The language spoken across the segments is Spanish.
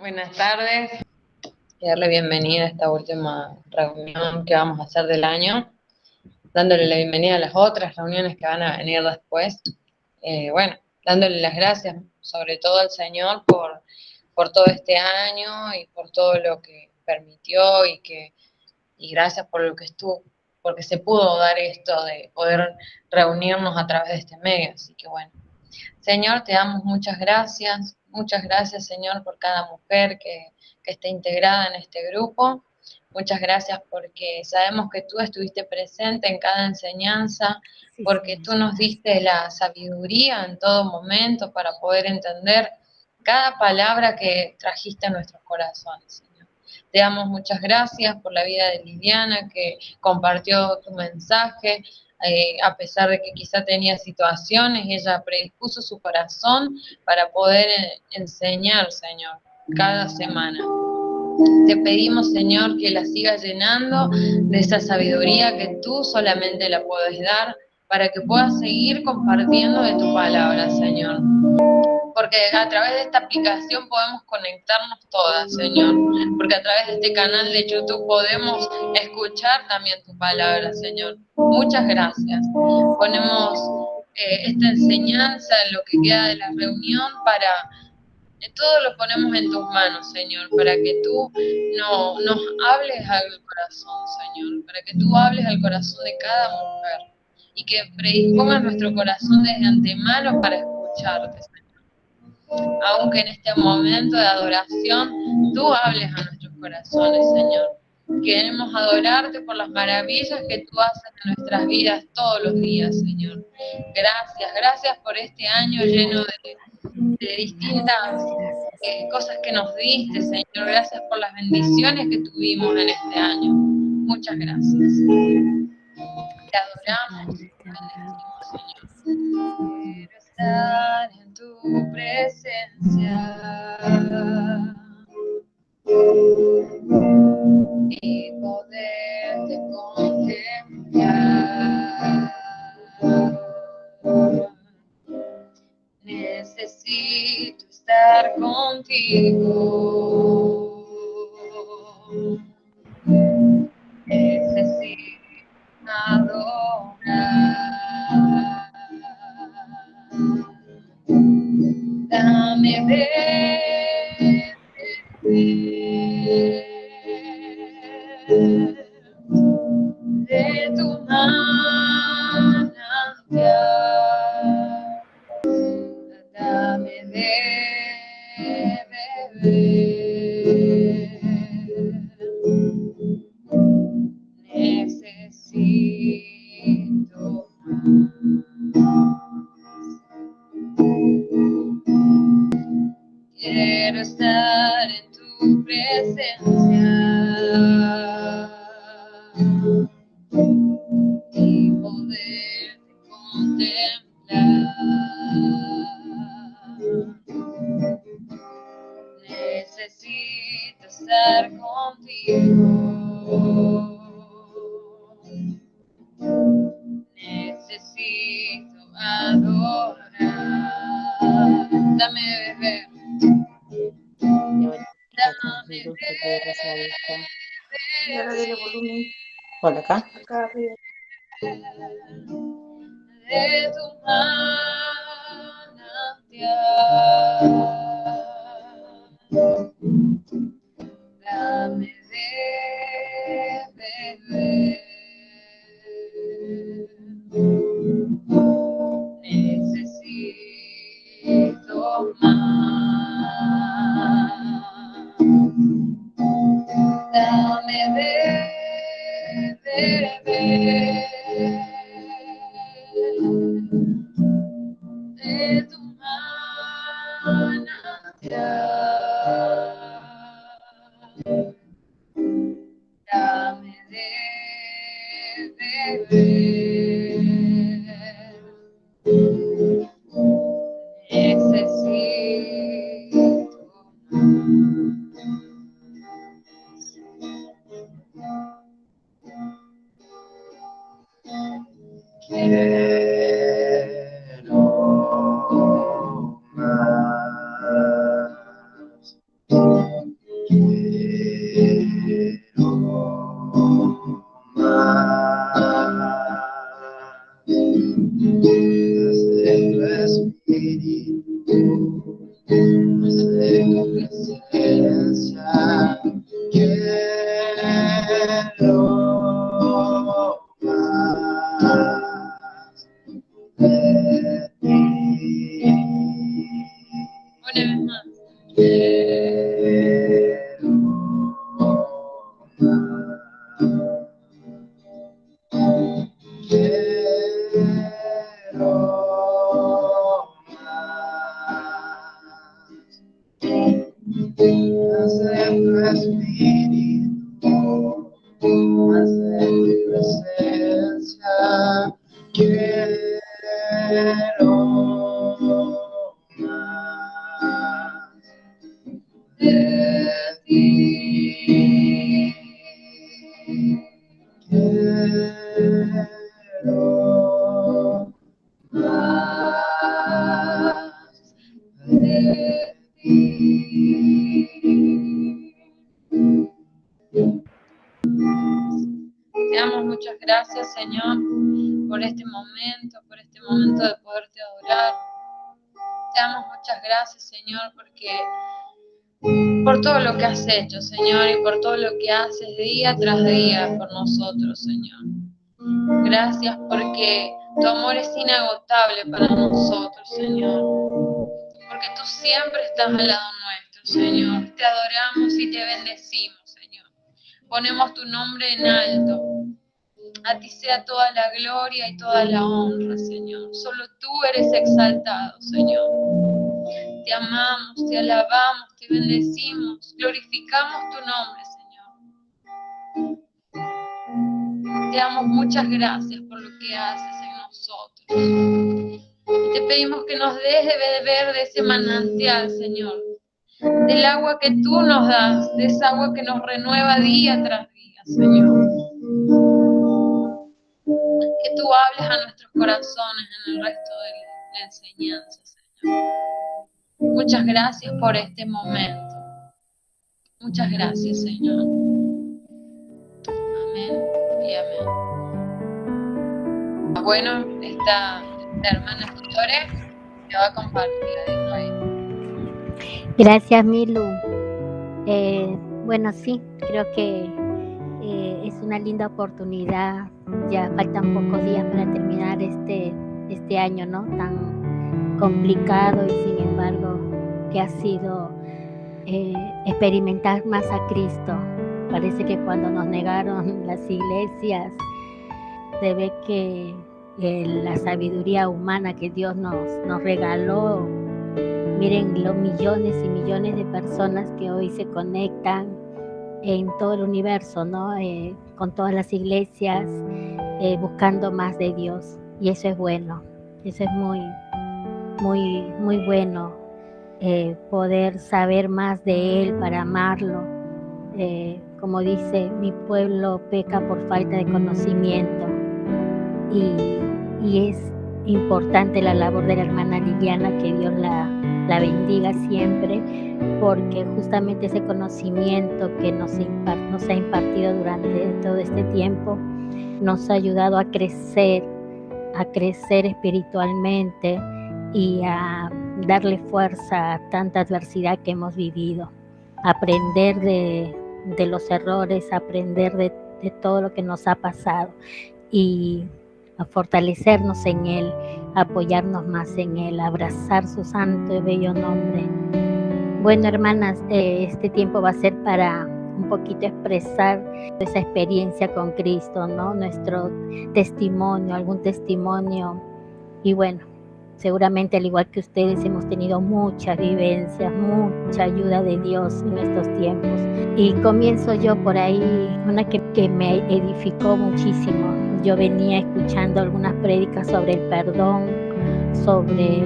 Buenas tardes. Darle bienvenida a esta última reunión que vamos a hacer del año, dándole la bienvenida a las otras reuniones que van a venir después. Dándole las gracias sobre todo al Señor por todo este año y por todo lo que permitió y gracias por lo que estuvo, porque se pudo dar esto de poder reunirnos a través de este medio. Así que bueno, Señor, te damos muchas gracias, Señor, por cada mujer que está integrada en este grupo. Muchas gracias porque sabemos que tú estuviste presente en cada enseñanza, Sí, porque Señor, tú nos gracias. diste la sabiduría en todo momento para poder entender cada palabra que trajiste a nuestros corazones, Señor. Te damos muchas gracias por la vida de Liliana, que compartió tu mensaje, a pesar de que quizá tenía situaciones, ella predispuso su corazón para poder enseñar, Señor, cada semana. Te pedimos, Señor, que la sigas llenando de esa sabiduría que tú solamente la puedes dar para que puedas seguir compartiendo de tu palabra, Señor. Porque a través de esta aplicación podemos conectarnos todas, Señor. Porque a través de este canal de YouTube podemos escuchar también tu palabra, Señor. Muchas gracias. Ponemos esta enseñanza, en lo que queda de la reunión, todo lo ponemos en tus manos, Señor, para que tú nos hables al corazón, Señor, para que tú hables al corazón de cada mujer y que predispongas nuestro corazón desde antemano para escucharte, Señor. Aunque en este momento de adoración tú hables a nuestros corazones, Señor. Queremos adorarte por las maravillas que tú haces en nuestras vidas todos los días, Señor. Gracias por este año lleno de distintas Gracias. cosas que nos diste, Señor. Gracias por las bendiciones que tuvimos en este año. Muchas gracias. Te Sí, adoramos, Padre, te te adoramos. bendecimos, Señor. Sí, Quiero estar en tu presencia y poderte contemplar. Necesito estar contigo. Necesito adorar. Dame beber de tu manantial. Dame de beber. Necesito más. Quiero estar en tu presencia y poderte contemplar. Necesito estar contigo. Necesito adorar. Dame beber. Dame Y ahora dele volumen Hola, acá. acá arriba. de tu manantial. Dame de beber. Necesito más. Dame de beber de tu manantial. Dame de beber. Necesito quiero más. más de tu espíritu, más de tu presencia, quiero más de ti. Quiero más de ti. Te damos muchas gracias, Señor, por este momento de poderte adorar. Te damos muchas gracias, Señor, por todo lo que has hecho, Señor, y por todo lo que haces día tras día por nosotros, Señor. Gracias porque tu amor es inagotable para nosotros, Señor. Porque tú siempre estás al lado nuestro, Señor. Te adoramos y te bendecimos, Señor. Ponemos tu nombre en alto. A ti sea toda la gloria y toda la honra, Señor. Solo tú eres exaltado, Señor. Te amamos, te alabamos, te bendecimos, glorificamos tu nombre, Señor. Te damos muchas gracias por lo que haces en nosotros. Y te pedimos que nos des de beber de ese manantial, Señor. Del agua que tú nos das, de esa agua que nos renueva día tras día, Señor. Que tú hables a nuestros corazones en el resto de la enseñanza, Señor. Muchas gracias por este momento. Muchas gracias, Señor. Amén y amén. Bueno, esta hermana Flores te va a compartir a Israel. Gracias, Milu. Bueno, sí, creo que es una linda oportunidad. Ya faltan pocos días para terminar este año, ¿no? Tan complicado y sin embargo que ha sido experimentar más a Cristo. Parece que cuando nos negaron las iglesias, se ve que la sabiduría humana que Dios nos regaló. Miren los millones y millones de personas que hoy se conectan en todo el universo, ¿no? Con todas las iglesias, buscando más de Dios. Y eso es bueno, eso es muy, muy, muy bueno, poder saber más de Él para amarlo. Como dice, mi pueblo peca por falta de conocimiento. Y es importante la labor de la hermana Liliana, que Dios la bendiga siempre, porque justamente ese conocimiento que nos ha impartido durante todo este tiempo nos ha ayudado a crecer espiritualmente y a darle fuerza a tanta adversidad que hemos vivido, aprender de los errores, aprender de todo lo que nos ha pasado y a fortalecernos en Él, apoyarnos más en Él, abrazar su santo y bello nombre. Bueno, hermanas, este tiempo va a ser para un poquito expresar esa experiencia con Cristo, ¿no? Nuestro testimonio, algún testimonio. Y bueno, seguramente al igual que ustedes hemos tenido muchas vivencias, mucha ayuda de Dios en estos tiempos. Y comienzo yo por ahí, una que me edificó muchísimo. Yo venía escuchando algunas prédicas sobre el perdón, sobre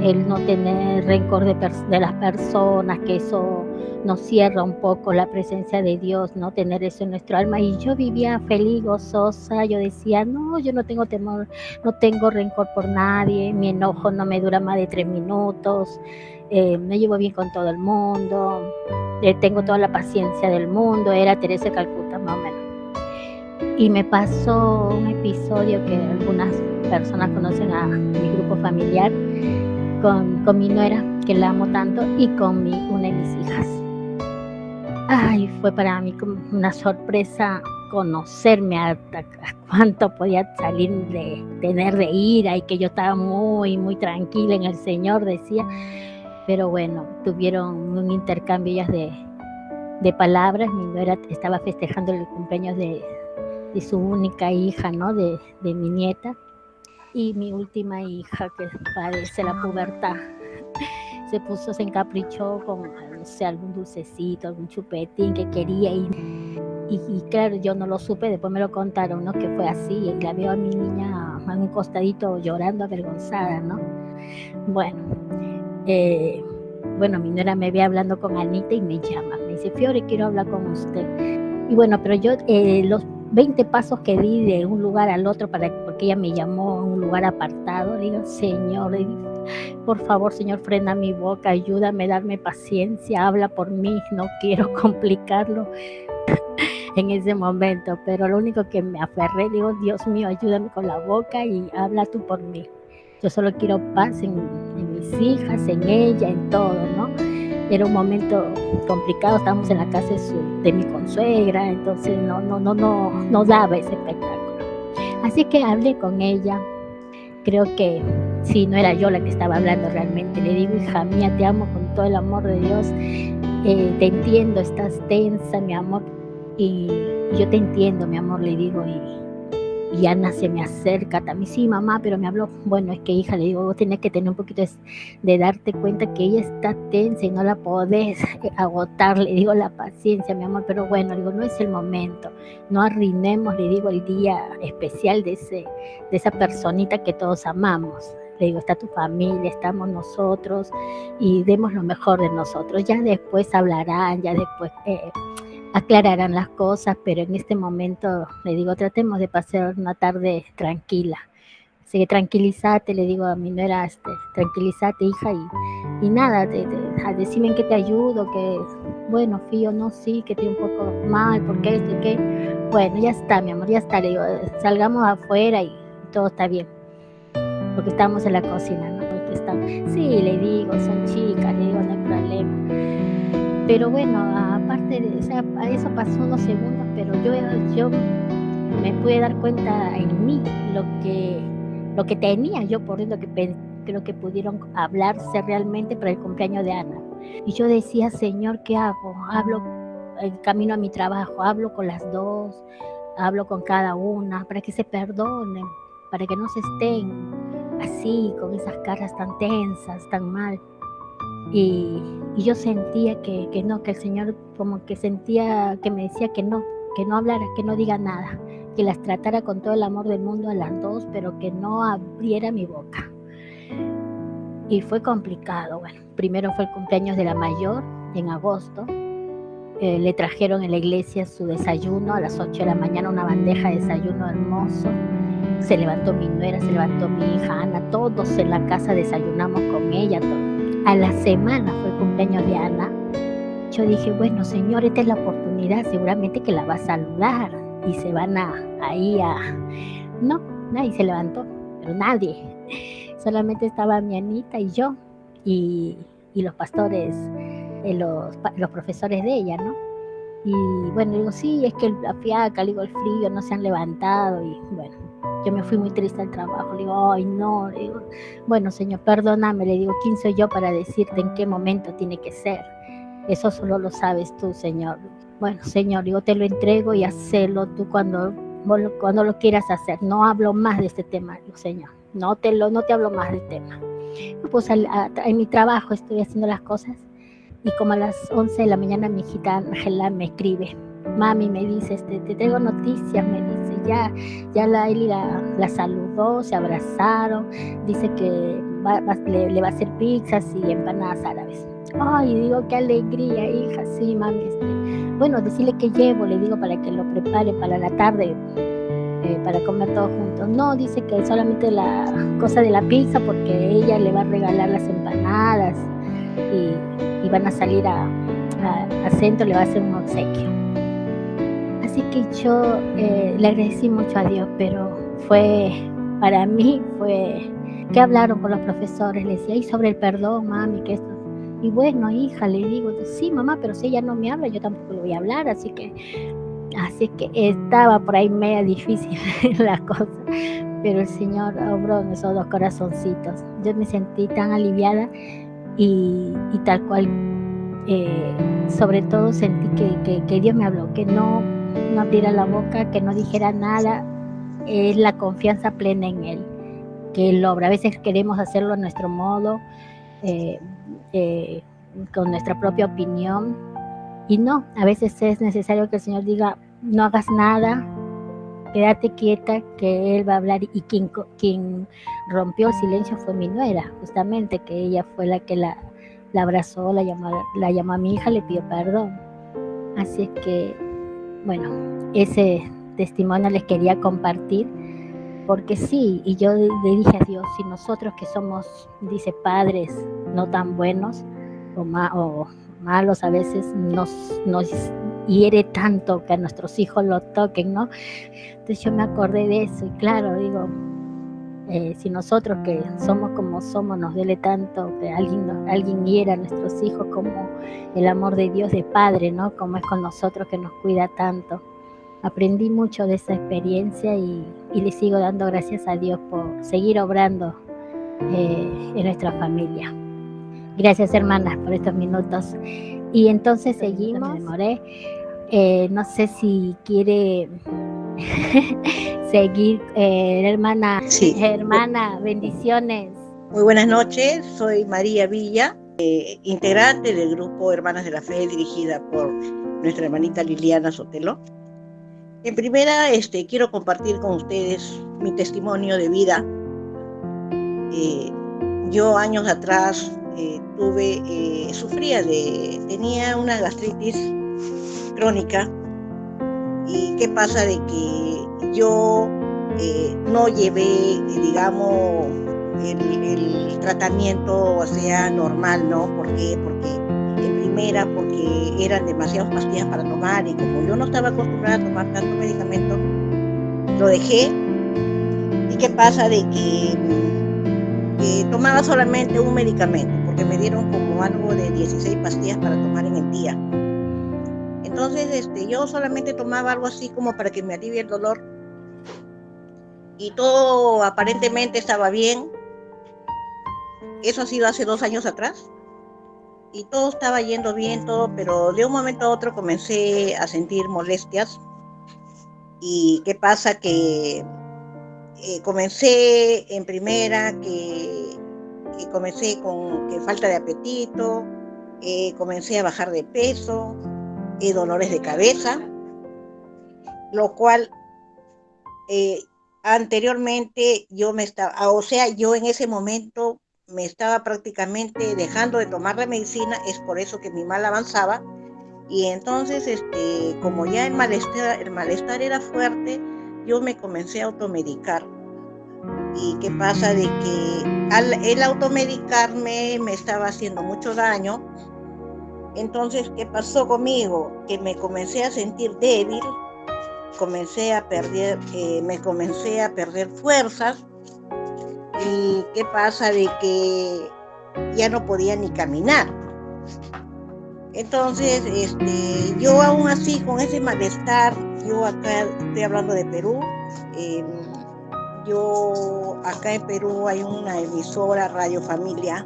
el no tener rencor de las personas, que eso nos cierra un poco la presencia de Dios, no tener eso en nuestro alma. Y yo vivía feliz, gozosa. Yo decía, no, yo no tengo temor, no tengo rencor por nadie, mi enojo no me dura más de 3 minutos, me llevo bien con todo el mundo, tengo toda la paciencia del mundo. Era Teresa de Calcuta, más o menos. Y me pasó un episodio que algunas personas conocen a mi grupo familiar, con mi nuera, que la amo tanto, y con una de mis hijas. Ay, fue para mí como una sorpresa conocerme a cuánto podía salir tener de ira, y que yo estaba muy, muy tranquila en el Señor, decía. Pero bueno, tuvieron un intercambio ellas de palabras. Mi nuera estaba festejando el cumpleaños de su única hija, ¿no? De mi nieta. Y mi última hija, que padece la pubertad, se encaprichó con no sé, algún dulcecito, algún chupetín que quería y claro, yo no lo supe, después me lo contaron, ¿no? Que fue así, y la veo a mi niña a un costadito llorando avergonzada, ¿no? Bueno, mi nuera me ve hablando con Anita y me llama, me dice, Fiore, quiero hablar con usted. Y bueno, pero yo los 20 pasos que di de un lugar al otro porque ella me llamó a un lugar apartado, le digo, Señor, le digo, por favor, Señor, frena mi boca, ayúdame, darme paciencia, habla por mí, no quiero complicarlo en ese momento, pero lo único que me aferré, digo, Dios mío, ayúdame con la boca y habla tú por mí. Yo solo quiero paz en mis hijas, en ella, en todo, ¿no? Era un momento complicado, estábamos en la casa de mi consuegra, entonces no daba ese espectáculo. Así que hablé con ella, creo que sí, no era yo la que estaba hablando realmente, le digo, hija mía, te amo con todo el amor de Dios, te entiendo, estás tensa, mi amor, y yo te entiendo, mi amor, le digo, y Ana se me acerca también, sí, mamá, pero me habló, bueno, es que hija, le digo, vos tenés que tener un poquito de darte cuenta que ella está tensa y no la podés agotar, le digo, la paciencia, mi amor, pero bueno, le digo, no es el momento, no arruinemos, le digo, el día especial de esa personita que todos amamos. Le digo, está tu familia, estamos nosotros y demos lo mejor de nosotros. Ya después hablarán, ya después aclararán las cosas, pero en este momento, le digo, tratemos de pasar una tarde tranquila. Así que tranquilízate, le digo a mi nuera, tranquilízate, hija, y nada, decime en qué te ayudo, que, bueno, Fío, no, sí, que estoy un poco mal, porque esto y qué. Bueno, ya está, mi amor, ya está, le digo, salgamos afuera y todo está bien. Porque estamos en la cocina, ¿no? Sí, le digo, son chicas, le digo, no hay problema. Pero bueno, aparte de eso pasó unos segundos, pero yo me pude dar cuenta en mí lo que tenía yo por dentro, que creo que pudieron hablarse realmente para el cumpleaños de Ana. Y yo decía, Señor, ¿qué hago? Hablo camino a mi trabajo, hablo con las dos, hablo con cada una, para que se perdonen, para que no se estén así, con esas caras tan tensas, tan mal. Y yo sentía que no, que el Señor como que sentía que me decía que no hablara, que no diga nada, que las tratara con todo el amor del mundo a las dos, pero que no abriera mi boca. Y fue complicado. Bueno, primero fue el cumpleaños de la mayor en agosto. Le trajeron en la iglesia su desayuno a las 8 de la mañana, una bandeja de desayuno hermoso. Se levantó mi nuera, se levantó mi hija Ana, todos en la casa desayunamos con ella. A la semana fue el cumpleaños de Ana. Yo dije, bueno, Señor, esta es la oportunidad, seguramente que la va a saludar y se van No, nadie se levantó, pero nadie. Solamente estaba mi Anita y yo y los pastores, los profesores de ella, ¿no? Y bueno, digo, sí, es que la fiaca, digo, el frío, no se han levantado y bueno, yo me fui muy triste al trabajo, le digo, ay no, le digo, bueno, Señor, perdóname, le digo, ¿quién soy yo para decirte en qué momento tiene que ser? Eso solo lo sabes tú, Señor. Bueno, Señor, digo, te lo entrego y hacelo tú cuando lo quieras hacer. No hablo más de este tema, digo, Señor, no te hablo más del tema. Pues en mi trabajo estoy haciendo las cosas y como a las 11 de la mañana mi hijita Ángela me escribe, mami, me dice, te traigo noticias, me dice, ya la Eli la saludó, se abrazaron, dice que le va a hacer pizzas y empanadas árabes. Ay, digo, qué alegría, hija, sí, mami, bueno, decirle que llevo, le digo, para que lo prepare para la tarde, para comer todos juntos. No, dice que solamente la cosa de la pizza, porque ella le va a regalar las empanadas y van a salir a centro, le va a hacer un obsequio. Así que yo le agradecí mucho a Dios, pero para mí fue que hablaron con los profesores, le decía, y sobre el perdón, mami, que esto. Y bueno, hija, le digo, sí, mamá, pero si ella no me habla, yo tampoco le voy a hablar, así que estaba por ahí media difícil la cosa, pero el Señor obró en esos dos corazoncitos. Yo me sentí tan aliviada y tal cual, sobre todo sentí que Dios me habló, que no abriera la boca, que no dijera nada. Es la confianza plena en Él, que Él obra. A veces queremos hacerlo a nuestro modo, con nuestra propia opinión. Y no, a veces es necesario que el Señor diga, no hagas nada, quédate quieta, que Él va a hablar. Y quien rompió el silencio fue mi nuera, justamente, que ella fue la que la abrazó, la llamó a mi hija, le pidió perdón. Así es que, bueno, ese testimonio les quería compartir, porque sí, y yo le dije a Dios, si nosotros que somos, dice, padres no tan buenos o malos a veces, nos hiere tanto que a nuestros hijos lo toquen, ¿no? Entonces yo me acordé de eso y claro, digo, si nosotros que somos como somos nos duele tanto que alguien hiera a nuestros hijos, como el amor de Dios de Padre, ¿no? Como es con nosotros, que nos cuida tanto. Aprendí mucho de esa experiencia y le sigo dando gracias a Dios por seguir obrando en nuestra familia. Gracias, hermanas, por estos minutos. Y entonces seguimos. Me demoré. No sé si quiere seguir, hermana. Sí. Hermana, bendiciones. Muy buenas noches, soy María Villa, integrante del grupo Hermanas de la Fe, dirigida por nuestra hermanita Liliana Sotelo. En primera, quiero compartir con ustedes mi testimonio de vida. Yo años atrás tenía una gastritis crónica. ¿Y qué pasa? De que yo no llevé, digamos, el tratamiento, o sea, normal, ¿no? ¿Por qué? Porque eran demasiadas pastillas para tomar, y como yo no estaba acostumbrada a tomar tanto medicamento, lo dejé. ¿Y qué pasa? De que tomaba solamente un medicamento, porque me dieron como algo de 16 pastillas para tomar en el día. Entonces yo solamente tomaba algo así como para que me alivie el dolor, y todo aparentemente estaba bien. Eso ha sido hace 2 años atrás, y todo estaba yendo bien, todo, pero de un momento a otro comencé a sentir molestias. ¿Y qué pasa? Que comencé en primera, que comencé con falta de apetito, comencé a bajar de peso, dolores de cabeza, lo cual anteriormente yo en ese momento me estaba prácticamente dejando de tomar la medicina. Es por eso que mi mal avanzaba, y entonces como ya el malestar era fuerte, yo me comencé a automedicar. ¿Y qué pasa? De que el automedicarme me estaba haciendo mucho daño. Entonces, ¿qué pasó conmigo? Que me comencé a sentir débil, me comencé a perder fuerzas. ¿Y qué pasa? De que ya no podía ni caminar. Entonces, yo aún así, con ese malestar, yo acá estoy hablando de Perú. Yo acá en Perú hay una emisora, Radio Familia.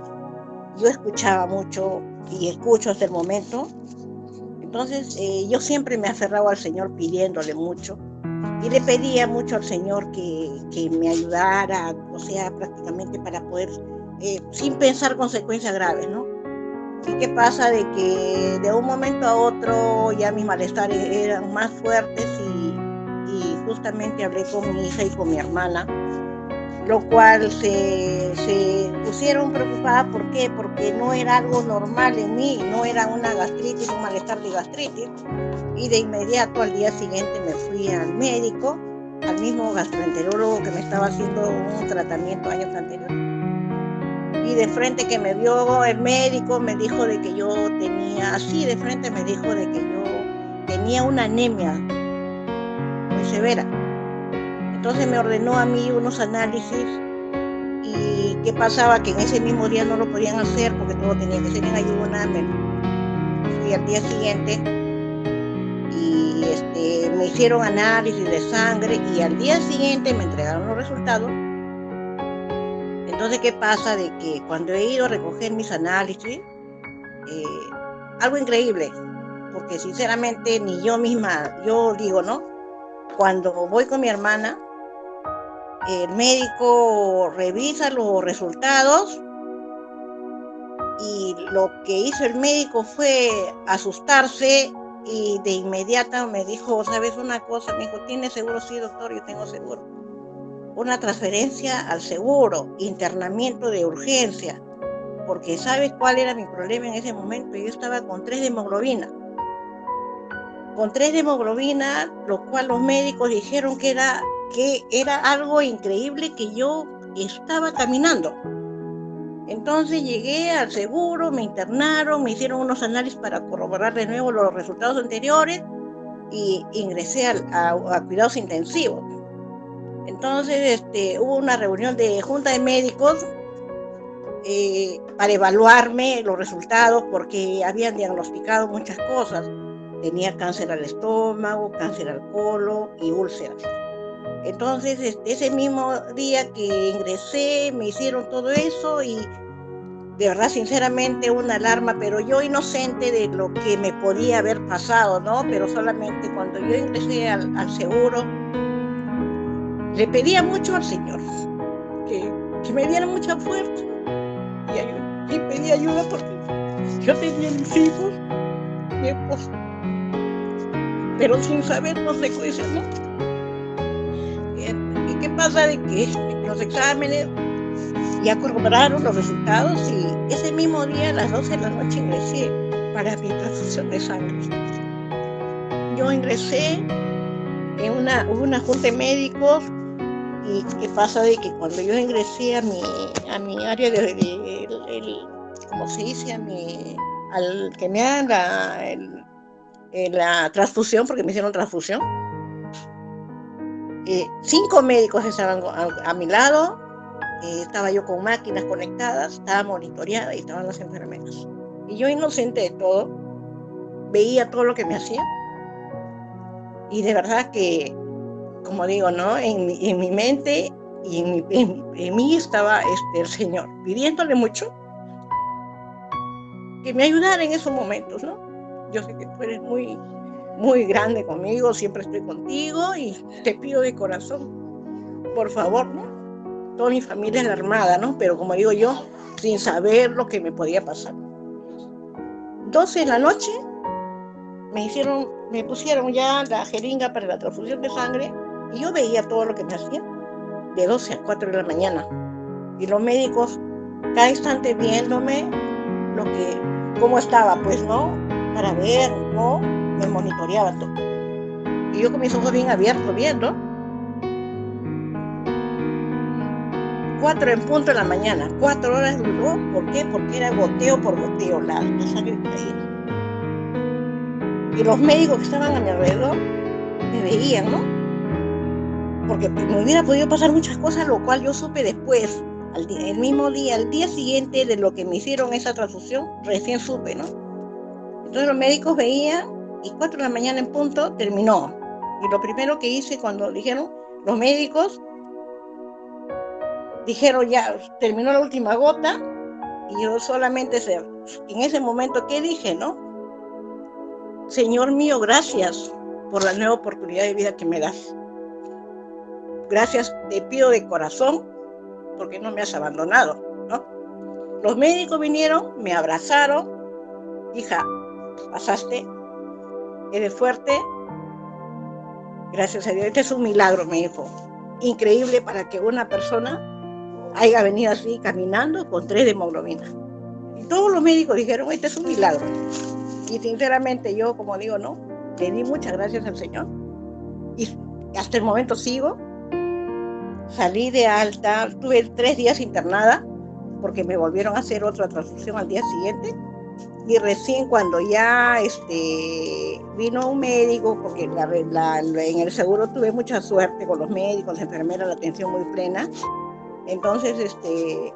Yo escuchaba mucho y escucho hasta el momento. Entonces yo siempre me he aferrado al Señor pidiéndole mucho, y le pedía mucho al Señor que me ayudara, o sea, prácticamente para poder, sin pensar consecuencias graves, ¿no? ¿Y qué pasa? De que de un momento a otro ya mis malestares eran más fuertes, y justamente hablé con mi hija y con mi hermana, lo cual se pusieron preocupadas. ¿Por qué? Porque no era algo normal en mí, no era una gastritis, un malestar de gastritis. Y de inmediato al día siguiente me fui al médico, al mismo gastroenterólogo que me estaba haciendo un tratamiento años anteriores. Y de frente que me vio el médico, me dijo de que yo tenía, así de frente me dijo de que yo tenía una anemia muy severa. Entonces me ordenó a mí unos análisis. ¿Y qué pasaba? Que en ese mismo día no lo podían hacer porque todo tenía que ser en ayunas. Me fui al día siguiente y me hicieron análisis de sangre, y al día siguiente me entregaron los resultados. Entonces, ¿qué pasa? De que cuando he ido a recoger mis análisis, algo increíble, porque sinceramente ni yo misma, yo digo, ¿no? Cuando voy con mi hermana, el médico revisa los resultados y lo que hizo el médico fue asustarse y de inmediato me dijo, ¿sabes una cosa? Me dijo, ¿tienes seguro? Sí, doctor, yo tengo seguro. Una transferencia al seguro, internamiento de urgencia, porque ¿sabes cuál era mi problema en ese momento? Yo estaba con 3 de hemoglobina. Con 3 de hemoglobina, lo cual los médicos dijeron que era algo increíble, que yo estaba caminando. Entonces llegué al seguro, me internaron, me hicieron unos análisis para corroborar de nuevo los resultados anteriores y ingresé a cuidados intensivos. Entonces hubo una reunión de junta de médicos para evaluarme los resultados porque habían diagnosticado muchas cosas. Tenía cáncer al estómago, cáncer al colon y úlceras. Entonces ese mismo día que ingresé me hicieron todo eso y de verdad, sinceramente, una alarma, pero yo inocente de lo que me podía haber pasado, ¿no? Pero solamente cuando yo ingresé al seguro, le pedía mucho al Señor que me diera mucha fuerza y pedí ayuda porque yo tenía mis hijos, mi esposo, pero sin saber consecuencias, ¿no? ¿Y qué pasa? De que los exámenes ya corroboraron los resultados y ese mismo día a las 12 de la noche ingresé para mi transfusión de sangre. Yo ingresé en una junta de médicos y qué pasa de que cuando yo ingresé a mi área ¿cómo se dice? Al que me hagan la transfusión, porque me hicieron transfusión, 5 médicos estaban a mi lado. Estaba yo con máquinas conectadas, estaba monitoreada y estaban las enfermeras. Y yo inocente de todo, veía todo lo que me hacían. Y de verdad que, como digo, ¿no? En mi mente y en mí estaba el Señor, pidiéndole mucho que me ayudara en esos momentos, ¿no? Yo sé que tú eres muy, muy grande conmigo, siempre estoy contigo y te pido de corazón, por favor, ¿no? Toda mi familia es alarmada, ¿no? Pero como digo yo, sin saber lo que me podía pasar. 12 de la noche me pusieron ya la jeringa para la transfusión de sangre y yo veía todo lo que me hacían de 12 a 4 de la mañana. Y los médicos cada instante viéndome cómo estaba, pues, ¿no? Para ver, ¿no? Me monitoreaba todo. Y yo con mis ojos bien abiertos viendo. 4 en punto de la mañana, 4 horas duró. ¿Por qué? Porque era goteo por goteo la sangre que caía. Y los médicos que estaban a mi alrededor me veían, ¿no? Porque me hubiera podido pasar muchas cosas, lo cual yo supe después, el mismo día, al día siguiente de lo que me hicieron esa transfusión, recién supe, ¿no? Entonces los médicos veían y 4 de la mañana en punto terminó. Y lo primero que hice cuando dijeron, los médicos dijeron ya, terminó la última gota, y yo solamente en ese momento, ¿qué dije, no? Señor mío, gracias por la nueva oportunidad de vida que me das. Gracias, te pido de corazón, porque no me has abandonado, ¿no? Los médicos vinieron, me abrazaron, hija, pasaste, eres fuerte, gracias a Dios, este es un milagro, me dijo, increíble para que una persona haya venido así caminando con 3 de hemoglobina. Y todos los médicos dijeron, este es un milagro. Y sinceramente yo, como digo, no, le di muchas gracias al Señor. Y hasta el momento sigo. Salí de alta, estuve 3 días internada porque me volvieron a hacer otra transfusión al día siguiente. Y recién cuando ya vino un médico, porque en el seguro tuve mucha suerte con los médicos, las enfermeras, la atención muy plena. Entonces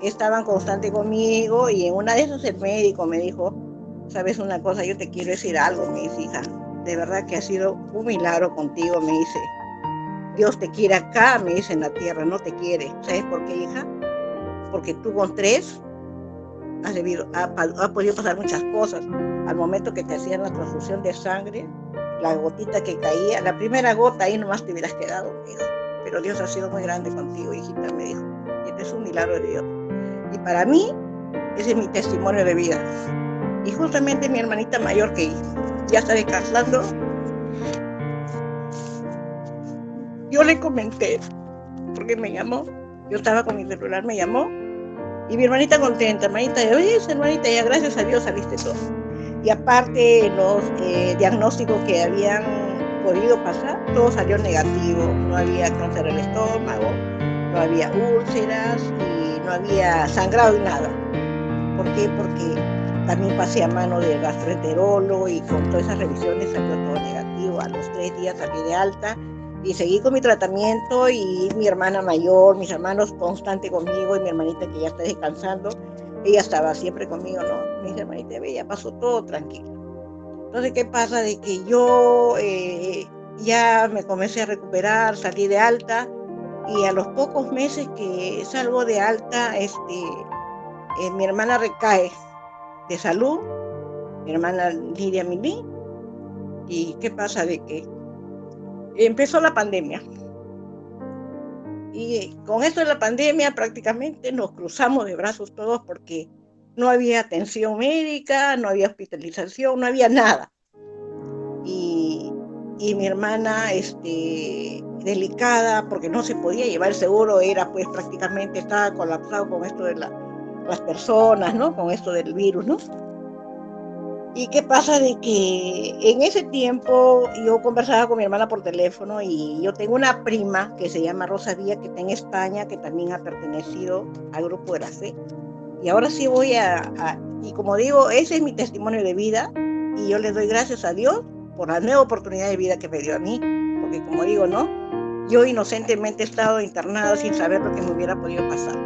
estaban constante conmigo y en una de esas el médico me dijo, ¿sabes una cosa? Yo te quiero decir algo, me dice, hija, de verdad que ha sido un milagro contigo, me dice. Dios te quiere acá, me dice, en la tierra, no te quiere. ¿Sabes por qué, hija? Porque tú con 3 has podido pasar muchas cosas. Al momento que te hacían la transfusión de sangre, la gotita que caía, la primera gota ahí nomás te hubieras quedado, me dijo. Pero Dios ha sido muy grande contigo, hijita, me dijo. Este es un milagro de Dios. Y para mí, Ese es mi testimonio de vida. Y justamente mi hermanita mayor, que ya está descansando, yo le comenté, porque me llamó, yo estaba con mi celular, me llamó, y mi hermanita contenta, hermanita, oye, hermanita, ya gracias a Dios saliste todo. Y aparte los diagnósticos que habían podido pasar, todo salió negativo, no había cáncer del estómago, no había úlceras y no había sangrado y nada. ¿Por qué? Porque también pasé a mano del gastroenterólogo y con todas esas revisiones salió todo negativo. A los 3 días salí de alta y seguí con mi tratamiento, y mi hermana mayor, mis hermanos constante conmigo, y mi hermanita que ya está descansando, ella estaba siempre conmigo, ¿no? Mi hermanita, ya pasó todo tranquilo. Entonces, ¿qué pasa? De que yo ya me comencé a recuperar, salí de alta, y a los pocos meses que salgo de alta, mi hermana recae de salud, mi hermana Lidia Milí. ¿Y qué pasa? De que empezó la pandemia. Y con esto de la pandemia prácticamente nos cruzamos de brazos todos, porque no había atención médica, no había hospitalización, no había nada. Y mi hermana, delicada, porque no se podía llevar el seguro, era pues prácticamente, estaba colapsado con esto de las personas, ¿no? Con esto del virus, ¿no? ¿Y qué pasa? De que en ese tiempo yo conversaba con mi hermana por teléfono, y yo tengo una prima que se llama Rosa Díaz, que está en España, que también ha pertenecido al grupo de la fe. Y ahora sí voy y como digo, ese es mi testimonio de vida, y yo le doy gracias a Dios por la nueva oportunidad de vida que me dio a mí, porque como digo, ¿no? Yo inocentemente he estado internada sin saber lo que me hubiera podido pasar,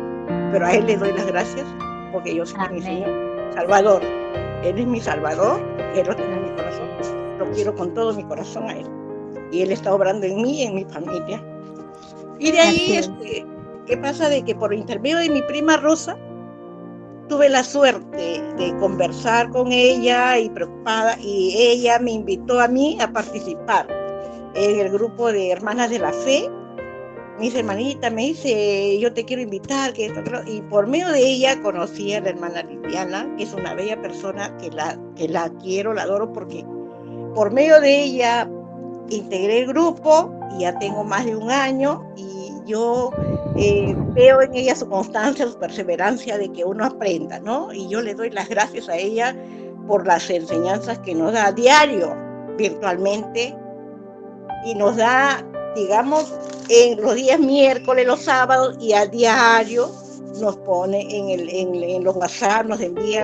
pero a Él le doy las gracias, porque yo soy mi Señor Salvador. Él es mi Salvador, Él lo tiene en mi corazón, lo quiero con todo mi corazón a Él, y Él está obrando en mí y en mi familia. Y de ahí, ¿qué pasa? De que por intermedio de mi prima Rosa, tuve la suerte de conversar con ella, y preocupada, y ella me invitó a mí a participar en el grupo de Hermanas de la Fe. Me dice, hermanita, me dice, yo te quiero invitar, y por medio de ella conocí a la hermana Liliana, que es una bella persona, que la quiero, la adoro, porque por medio de ella integré el grupo, y ya tengo más de 1 año, y yo veo en ella su constancia, su perseverancia de que uno aprenda, ¿no? Y yo le doy las gracias a ella por las enseñanzas que nos da a diario, virtualmente, y nos da, digamos, en los días miércoles, los sábados, y a diario nos pone en los WhatsApp, nos envía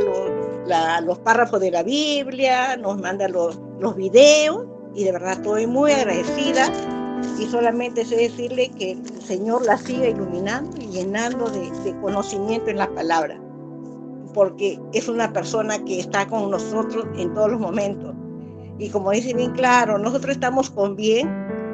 los párrafos de la Biblia, nos manda los videos, y de verdad estoy muy agradecida, y solamente sé decirle que el Señor la siga iluminando y llenando de conocimiento en la palabra, porque es una persona que está con nosotros en todos los momentos. Y como dice bien claro, nosotros estamos con bien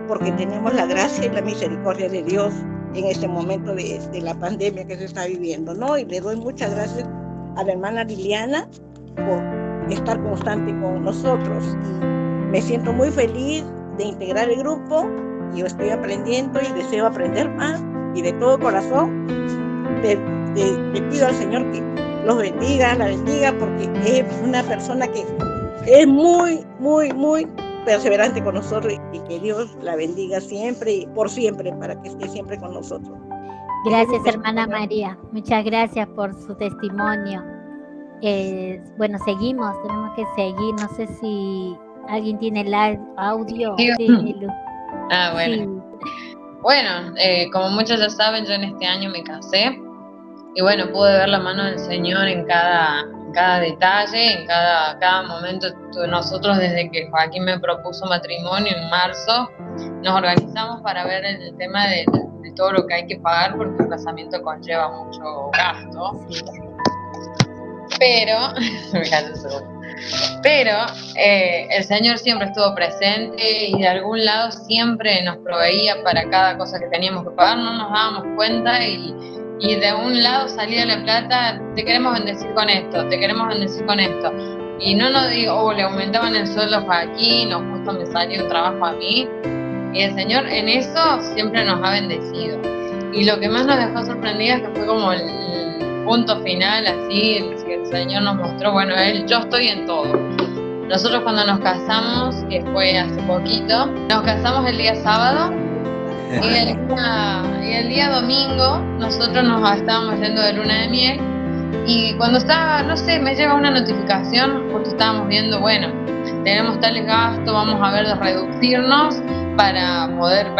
porque tenemos la gracia y la misericordia de Dios en este momento de la pandemia que se está viviendo, ¿no? Y le doy muchas gracias a la hermana Liliana por estar constante con nosotros. Y me siento muy feliz de integrar el grupo. Yo estoy aprendiendo y deseo aprender más, y de todo corazón le pido al Señor que los bendiga, la bendiga, porque es una persona que es muy, muy, muy perseverante con nosotros, y que Dios la bendiga siempre y por siempre, para que esté siempre con nosotros. Gracias, hermana María. Muchas gracias por su testimonio. Bueno, tenemos que seguir. No sé si alguien tiene el audio. Sí. Bueno. Sí. Bueno, como muchos ya saben, yo en este año me casé, y bueno, pude ver la mano del Señor en cada detalle, en cada momento. Nosotros, desde que Joaquín me propuso matrimonio en marzo, nos organizamos para ver el tema de todo lo que hay que pagar, porque el casamiento conlleva mucho gasto. Pero el Señor siempre estuvo presente, y de algún lado siempre nos proveía para cada cosa que teníamos que pagar. No nos dábamos cuenta, y de un lado salía la plata, te queremos bendecir con esto, te queremos bendecir con esto. Y no nos digo, le aumentaban el sueldo a Joaquín, o justo me salió un trabajo a mí. Y el Señor en eso siempre nos ha bendecido. Y lo que más nos dejó sorprendidas, que fue como punto final, así, el Señor nos mostró, bueno, yo estoy en todo. Nosotros cuando nos casamos, que fue hace poquito, nos casamos el día sábado y el día domingo nosotros nos estábamos yendo de luna de miel y cuando estaba, no sé, me llega una notificación porque estábamos viendo, bueno, tenemos tales gastos, vamos a ver de reducirnos para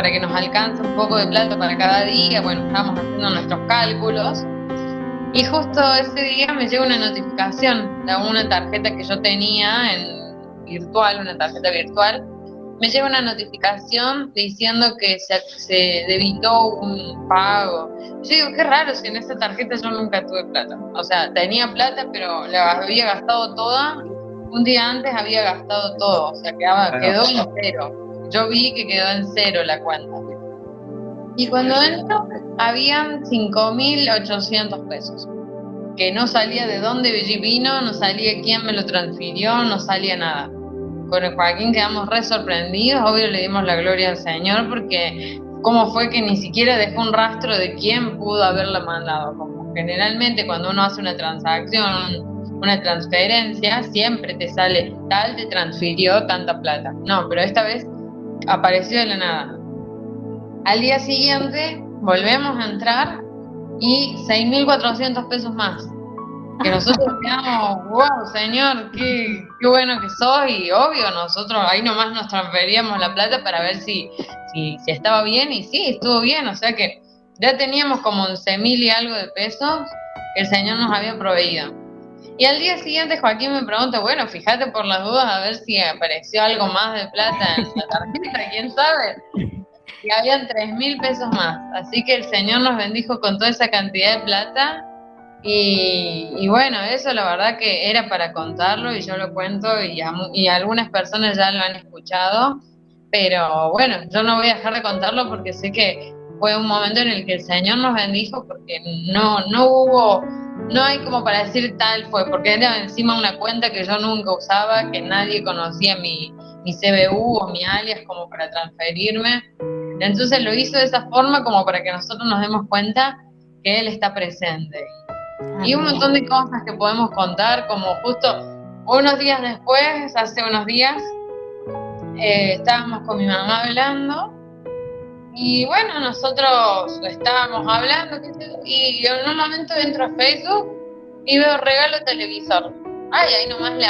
que nos alcance un poco de plata para cada día, bueno, estábamos haciendo nuestros cálculos. Y justo ese día me llega una notificación de una tarjeta que yo tenía una tarjeta virtual. Me llega una notificación diciendo que se debitó un pago. Yo digo, qué raro, si en esta tarjeta yo nunca tuve plata. O sea, tenía plata, pero la había gastado toda. Un día antes había gastado todo, o sea, quedó en cero. Yo vi que quedó en cero la cuenta. Y cuando entro, habían 5.800 pesos, que no salía de dónde vino, no salía quién me lo transfirió, no salía nada. Con el Joaquín quedamos re sorprendidos, obvio le dimos la gloria al Señor, porque cómo fue que ni siquiera dejó un rastro de quién pudo haberla mandado. Como generalmente cuando uno hace una transacción, una transferencia, siempre te sale tal, te transfirió tanta plata. No, pero esta vez apareció de la nada. Al día siguiente volvemos a entrar y 6.400 pesos más. Que nosotros quedamos, wow, Señor, qué bueno que sos, y obvio, nosotros ahí nomás nos transferíamos la plata para ver si estaba bien, y sí, estuvo bien, o sea que ya teníamos como 11.000 y algo de pesos que el Señor nos había proveído. Y al día siguiente Joaquín me pregunta, bueno, fíjate por las dudas a ver si apareció algo más de plata en la tarjeta, quién sabe. Y habían 3.000 pesos más, así que el Señor nos bendijo con toda esa cantidad de plata. Y bueno, eso la verdad que era para contarlo y yo lo cuento y algunas personas ya lo han escuchado, pero bueno, yo no voy a dejar de contarlo porque sé que fue un momento en el que el Señor nos bendijo, porque no hay como para decir tal fue, porque era encima una cuenta que yo nunca usaba, que nadie conocía mi CBU o mi alias como para transferirme. Entonces lo hizo de esa forma como para que nosotros nos demos cuenta que Él está presente. Y un montón de cosas que podemos contar, como justo unos días después, hace unos días, estábamos con mi mamá hablando y bueno, nosotros estábamos hablando y en un momento entro a Facebook y veo regalo televisor. Ay, ahí nomás le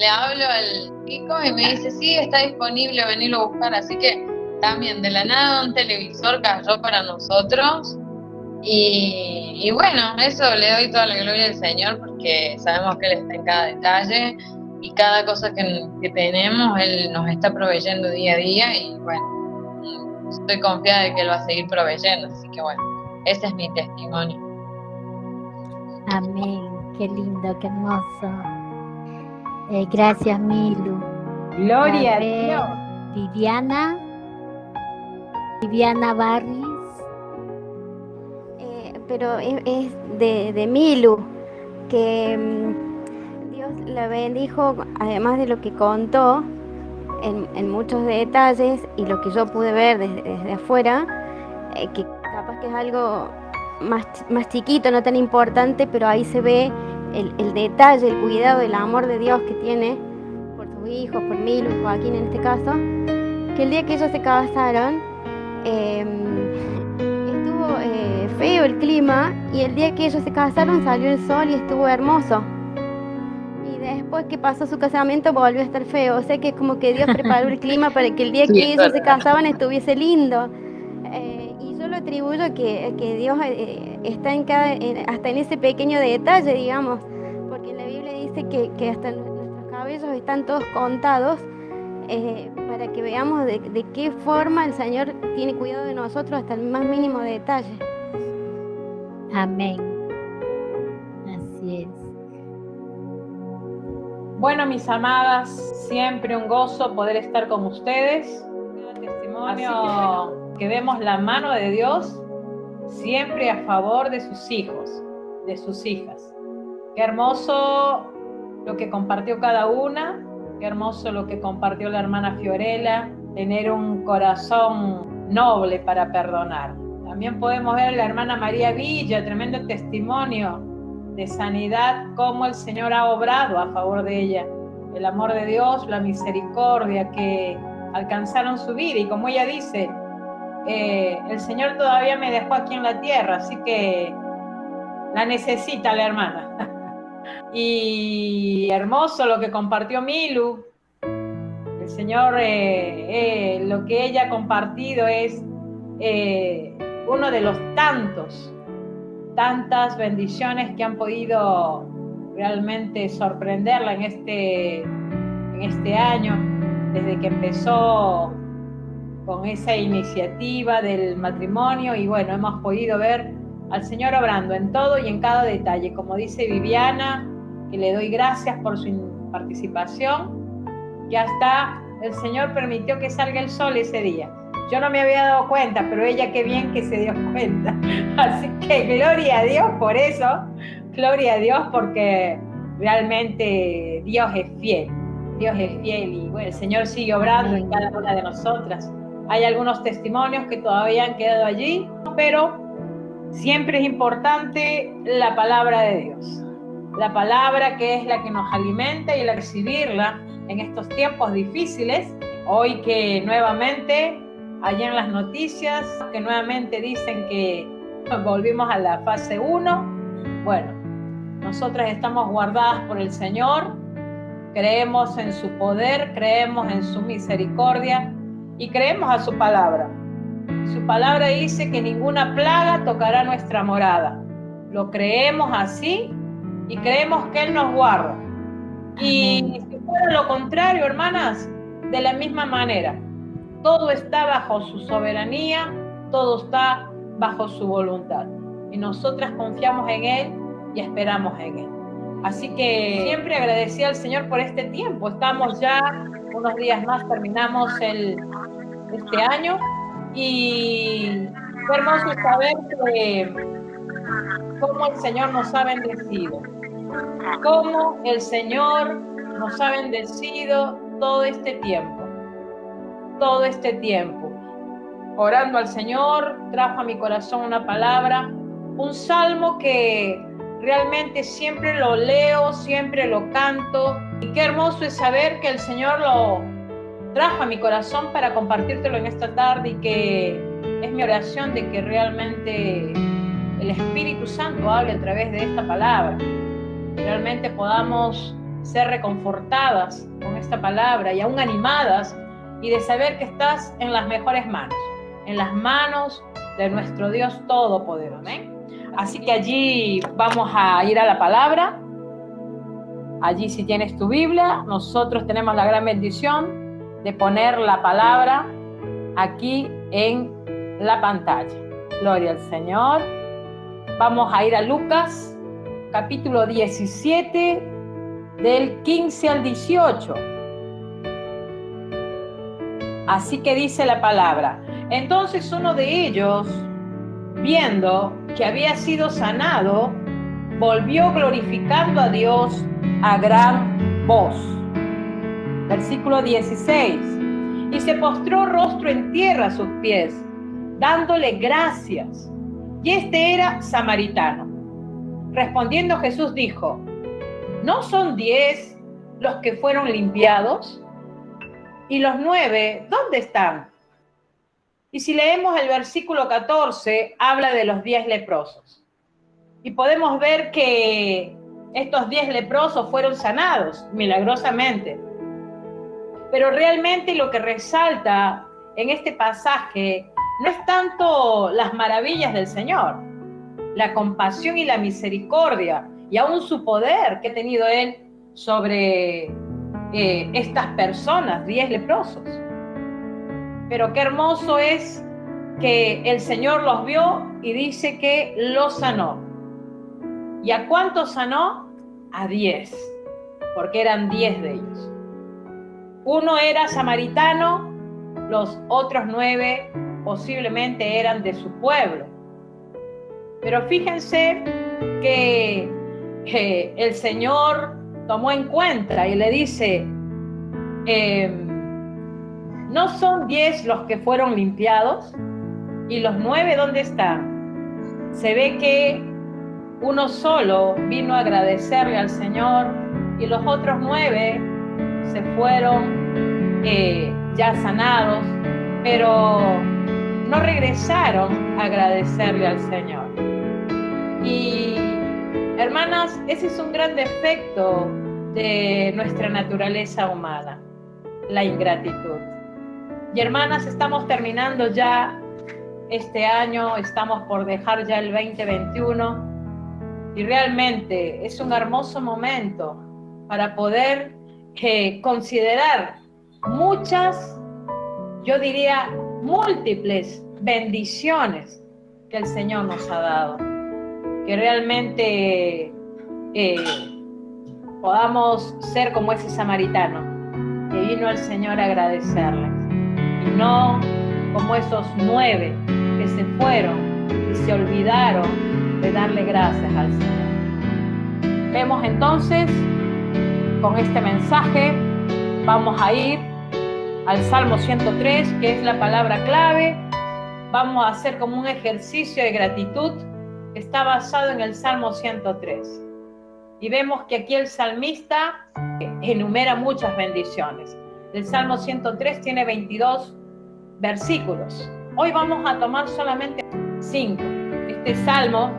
hablo al chico y me dice, sí, está disponible, venirlo a buscar. Así que también de la nada un televisor cayó para nosotros. Y bueno, eso le doy toda la gloria al Señor, porque sabemos que Él está en cada detalle y cada cosa que tenemos, Él nos está proveyendo día a día, y bueno, estoy confiada de que Él va a seguir proveyendo, así que bueno, ese es mi testimonio. Amén, qué lindo, qué hermoso. Gracias, Milu. Gloria a Dios. Viviana Barris. Pero es de Milu, que Dios la bendijo, además de lo que contó en muchos detalles y lo que yo pude ver desde afuera, que capaz que es algo más chiquito, no tan importante, pero ahí se ve el detalle, el cuidado, el amor de Dios que tiene por sus hijos, por Milu y Joaquín en este caso, que el día que ellos se casaron, feo el clima, y el día que ellos se casaron salió el sol y estuvo hermoso, y después que pasó su casamiento volvió a estar feo. O sea que como que Dios preparó el clima para que el día que ellos se casaban estuviese lindo, y yo lo atribuyo a que Dios está hasta en ese pequeño detalle, digamos, porque en la Biblia dice que hasta nuestros cabellos están todos contados, para que veamos de qué forma el Señor tiene cuidado de nosotros hasta el más mínimo detalle. Amén. Así es. Bueno, mis amadas, siempre un gozo poder estar con ustedes. Un testimonio que vemos la mano de Dios siempre a favor de sus hijos, de sus hijas. Qué hermoso lo que compartió cada una, qué hermoso lo que compartió la hermana Fiorella, tener un corazón noble para perdonar. También podemos ver a la hermana María Villa, tremendo testimonio de sanidad, cómo el Señor ha obrado a favor de ella. El amor de Dios, la misericordia que alcanzaron su vida. Y como ella dice, el Señor todavía me dejó aquí en la tierra, así que la necesita la hermana. Y hermoso lo que compartió Milu. El Señor, lo que ella ha compartido es uno de los tantas bendiciones que han podido realmente sorprenderla en este año, desde que empezó con esa iniciativa del matrimonio. Y bueno, hemos podido ver al Señor obrando en todo y en cada detalle. Como dice Viviana, que le doy gracias por su participación, que hasta el Señor permitió que salga el sol ese día. Yo no me había dado cuenta, pero ella qué bien que se dio cuenta. Así que gloria a Dios por eso, gloria a Dios porque realmente Dios es fiel. Dios es fiel y bueno, el Señor sigue obrando en cada una de nosotras. Hay algunos testimonios que todavía han quedado allí, pero siempre es importante la palabra de Dios. La palabra que es la que nos alimenta y el recibirla en estos tiempos difíciles. Hoy que nuevamente, allá en las noticias, que nuevamente dicen que volvimos a la fase 1. Bueno, nosotras estamos guardadas por el Señor, creemos en su poder, creemos en su misericordia y creemos a su palabra. Su palabra dice que ninguna plaga tocará nuestra morada. Lo creemos así y creemos que Él nos guarda. Y si fuera lo contrario, hermanas, de la misma manera, todo está bajo su soberanía, todo está bajo su voluntad. Y nosotras confiamos en Él y esperamos en Él. Así que siempre agradecida al Señor por este tiempo. Estamos ya unos días más, terminamos este año. Y qué hermoso saber cómo el Señor nos ha bendecido. Cómo el Señor nos ha bendecido todo este tiempo. Todo este tiempo. Orando al Señor, trajo a mi corazón una palabra, un salmo que realmente siempre lo leo, siempre lo canto. Y qué hermoso es saber que el Señor lo trajo a mi corazón para compartírtelo en esta tarde y que es mi oración de que realmente el Espíritu Santo hable a través de esta palabra. Realmente podamos ser reconfortadas con esta palabra y aún animadas y de saber que estás en las mejores manos, en las manos de nuestro Dios Todopoderoso. ¿Amén? Así que allí vamos a ir a la palabra. Allí si tienes tu Biblia, nosotros tenemos la gran bendición de poner la palabra aquí en la pantalla. Gloria al Señor. Vamos a ir a Lucas, capítulo 17, del 15 al 18. Así que dice la palabra: entonces uno de ellos, viendo que había sido sanado, volvió glorificando a Dios a gran voz. Versículo 16. Y se postró rostro en tierra a sus pies, dándole gracias. Y este era samaritano. Respondiendo Jesús dijo: ¿no son 10 los que fueron limpiados? ¿Y los 9 dónde están? Y si leemos el versículo 14, habla de los 10 leprosos. Y podemos ver que estos 10 leprosos fueron sanados milagrosamente. Pero realmente lo que resalta en este pasaje no es tanto las maravillas del Señor, la compasión y la misericordia, y aún su poder que ha tenido Él sobre estas personas, 10 leprosos. Pero qué hermoso es que el Señor los vio y dice que los sanó. ¿Y a cuántos sanó? A 10, porque eran 10 de ellos. Uno era samaritano, los otros 9 posiblemente eran de su pueblo. Pero fíjense que el Señor tomó en cuenta y le dice, ¿no son 10 los que fueron limpiados? ¿Y los 9 dónde están? Se ve que uno solo vino a agradecerle al Señor y los otros 9 se fueron ya sanados, pero no regresaron a agradecerle al Señor. Y hermanas, ese es un gran defecto de nuestra naturaleza humana, la ingratitud. Y hermanas, estamos terminando ya este año, estamos por dejar ya el 2021 y realmente es un hermoso momento para poder considerar muchas, yo diría múltiples bendiciones que el Señor nos ha dado, que realmente podamos ser como ese samaritano que vino al Señor a agradecerle y no como esos 9 que se fueron y se olvidaron de darle gracias al Señor. Vemos entonces, con este mensaje, vamos a ir al Salmo 103, que es la palabra clave. Vamos a hacer como un ejercicio de gratitud que está basado en el Salmo 103. Y vemos que aquí el salmista enumera muchas bendiciones. El Salmo 103 tiene 22 versículos. Hoy vamos a tomar solamente 5. Este salmo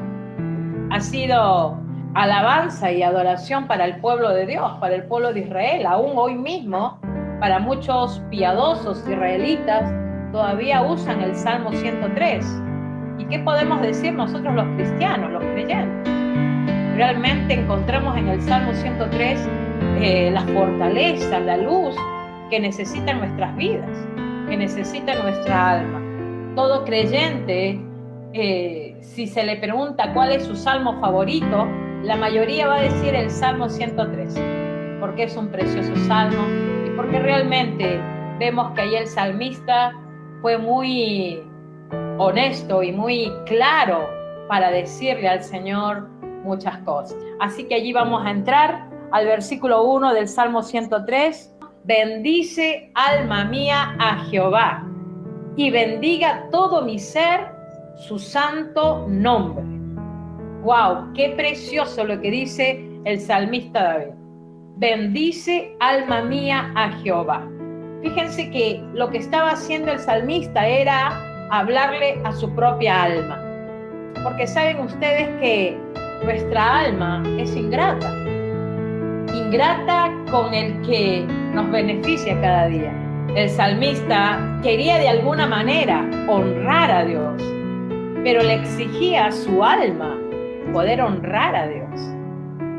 ha sido alabanza y adoración para el pueblo de Dios, para el pueblo de Israel. Aún hoy mismo, para muchos piadosos israelitas, todavía usan el Salmo 103. ¿Y qué podemos decir nosotros los cristianos, los creyentes? Realmente encontramos en el Salmo 103 la fortaleza, la luz que necesitan nuestras vidas, que necesita nuestra alma. Todo creyente, si se le pregunta cuál es su salmo favorito, la mayoría va a decir el Salmo 103, porque es un precioso salmo y porque realmente vemos que ahí el salmista fue muy honesto y muy claro para decirle al Señor muchas cosas. Así que allí vamos a entrar al versículo 1 del Salmo 103. Bendice, alma mía, a Jehová, y bendiga todo mi ser su santo nombre. ¡Wow! ¡Qué precioso lo que dice el salmista David! Bendice, alma mía, a Jehová. Fíjense que lo que estaba haciendo el salmista era hablarle a su propia alma. Porque saben ustedes que nuestra alma es ingrata. Ingrata con el que nos beneficia cada día. El salmista quería de alguna manera honrar a Dios, pero le exigía a su alma poder honrar a Dios.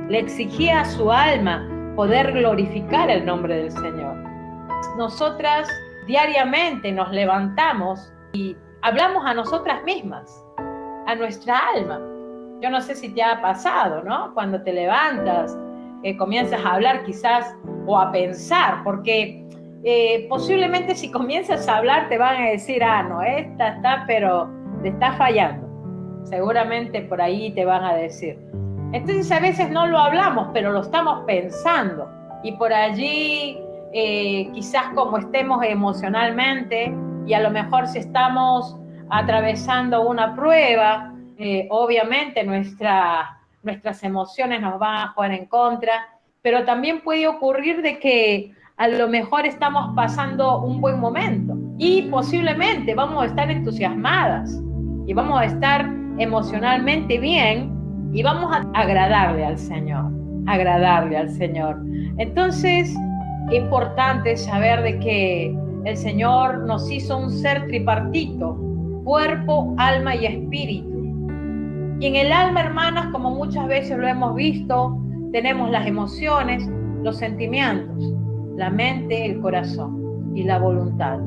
Le exigía a su alma poder glorificar el nombre del Señor. Nosotras diariamente nos levantamos y hablamos a nosotras mismas, a nuestra alma. Yo no sé si te ha pasado, ¿no? Cuando te levantas, comienzas a hablar quizás o a pensar, porque posiblemente si comienzas a hablar te van a decir, no, esta está, pero te está fallando. Seguramente por ahí te van a decir. Entonces a veces no lo hablamos, pero lo estamos pensando. Y por allí, quizás como estemos emocionalmente, y a lo mejor si estamos atravesando una prueba, obviamente nuestras emociones nos van a jugar en contra, pero también puede ocurrir de que a lo mejor estamos pasando un buen momento y posiblemente vamos a estar entusiasmadas y vamos a estar emocionalmente bien y vamos a agradarle al Señor. Entonces, es importante saber de que el Señor nos hizo un ser tripartito, cuerpo, alma y espíritu. Y en el alma, hermanas, como muchas veces lo hemos visto, tenemos las emociones, los sentimientos, la mente, el corazón y la voluntad.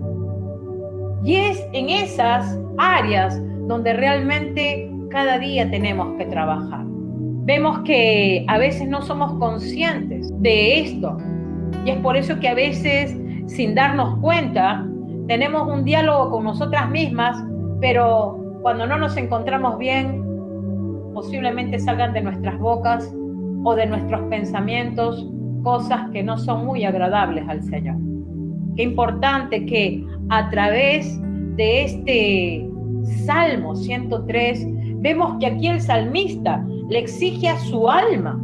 Y es en esas áreas donde realmente cada día tenemos que trabajar. Vemos que a veces no somos conscientes de esto. Y es por eso que a veces, sin darnos cuenta, tenemos un diálogo con nosotras mismas, pero cuando no nos encontramos bien, posiblemente salgan de nuestras bocas o de nuestros pensamientos cosas que no son muy agradables al Señor. Qué importante que a través de Salmo 103, vemos que aquí el salmista le exige a su alma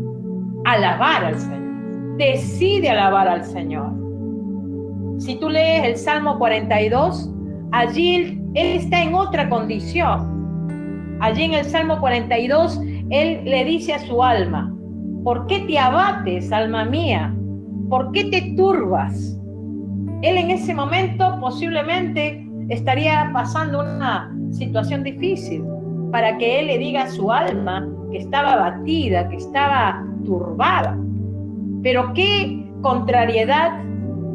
alabar al Señor. Decide alabar al Señor. Si tú lees el Salmo 42, allí él está en otra condición. Allí en el Salmo 42, él le dice a su alma: ¿por qué te abates, alma mía? ¿Por qué te turbas? Él en ese momento posiblemente estaría pasando una situación difícil para que él le diga a su alma que estaba abatida, que estaba turbada. Pero qué contrariedad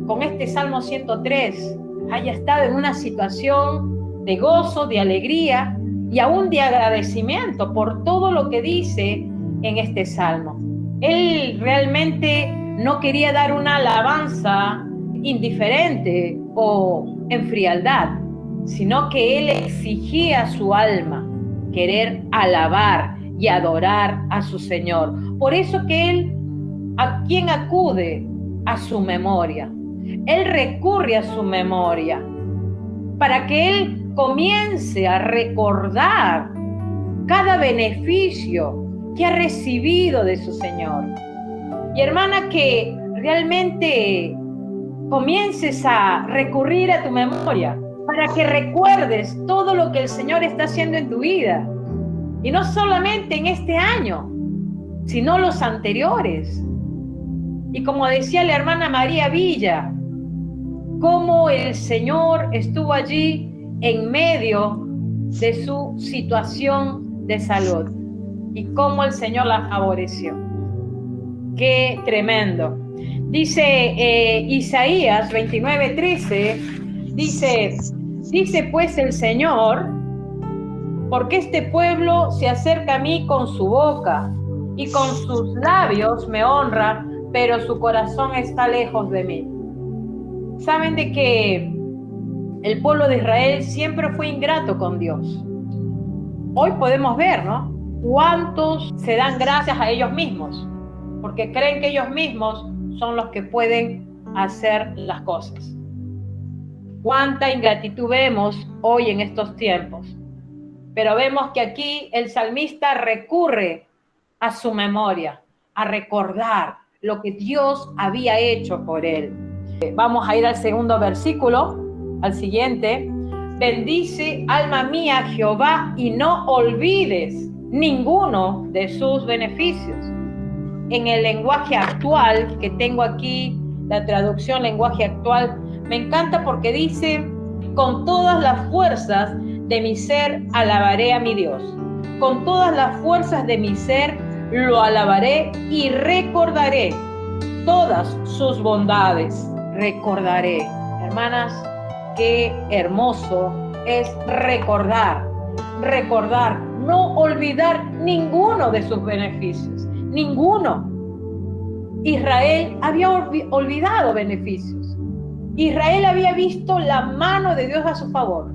con este Salmo 103 haya estado en una situación de gozo, de alegría y aún de agradecimiento por todo lo que dice en este Salmo. Él realmente no quería dar una alabanza indiferente o en frialdad, sino que él exigía a su alma querer alabar y adorar a su Señor. Por eso que él, ¿a quién acude? A su memoria. Él recurre a su memoria para que él comience a recordar cada beneficio que ha recibido de su Señor. Y hermana, que realmente comiences a recurrir a tu memoria para que recuerdes todo lo que el Señor está haciendo en tu vida. Y no solamente en este año, sino los anteriores. Y como decía la hermana María Villa, cómo el Señor estuvo allí en medio de su situación de salud y cómo el Señor la favoreció. ¡Qué tremendo! Dice Isaías 29:13, dice pues el Señor: porque este pueblo se acerca a mí con su boca y con sus labios me honra, pero su corazón está lejos de mí. Saben de que el pueblo de Israel siempre fue ingrato con Dios. Hoy podemos ver, ¿no?, cuántos se dan gracias a ellos mismos, porque creen que ellos mismos son los que pueden hacer las cosas. Cuánta ingratitud vemos hoy en estos tiempos. Pero vemos que aquí el salmista recurre a su memoria, a recordar lo que Dios había hecho por él. Vamos a ir al segundo versículo, al siguiente. Bendice, alma mía, a Jehová, y no olvides ninguno de sus beneficios. En el lenguaje actual, que tengo aquí, la traducción lenguaje actual, me encanta porque dice: con todas las fuerzas de mi ser alabaré a mi Dios. Con todas las fuerzas de mi ser lo alabaré y recordaré todas sus bondades. Recordaré. Hermanas, qué hermoso es recordar, no olvidar ninguno de sus beneficios, ninguno. Israel había olvidado beneficios. Israel había visto la mano de Dios a su favor.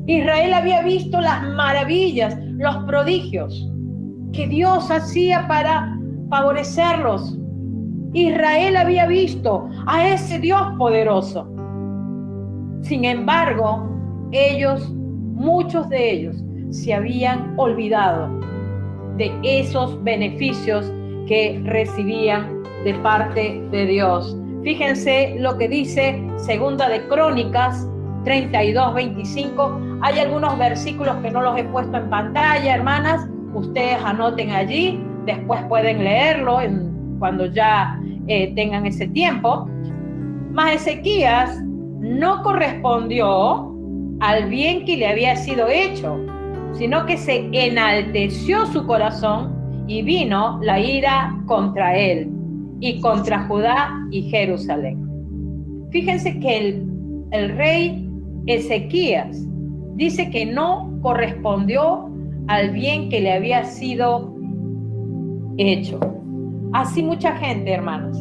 Israel había visto las maravillas, los prodigios que Dios hacía para favorecerlos. Israel había visto a ese Dios poderoso. Sin embargo, muchos de ellos, se habían olvidado de esos beneficios que recibían de parte de Dios. Fíjense lo que dice Segunda de Crónicas 32:25. Hay algunos versículos que no los he puesto en pantalla, hermanas. Ustedes anoten allí, después pueden leerlo cuando ya tengan ese tiempo. Mas Ezequías no correspondió al bien que le había sido hecho, sino que se enalteció su corazón y vino la ira contra él y contra Judá y Jerusalén. Fíjense que el rey Ezequías dice que no correspondió al bien que le había sido hecho. Así mucha gente, hermanos,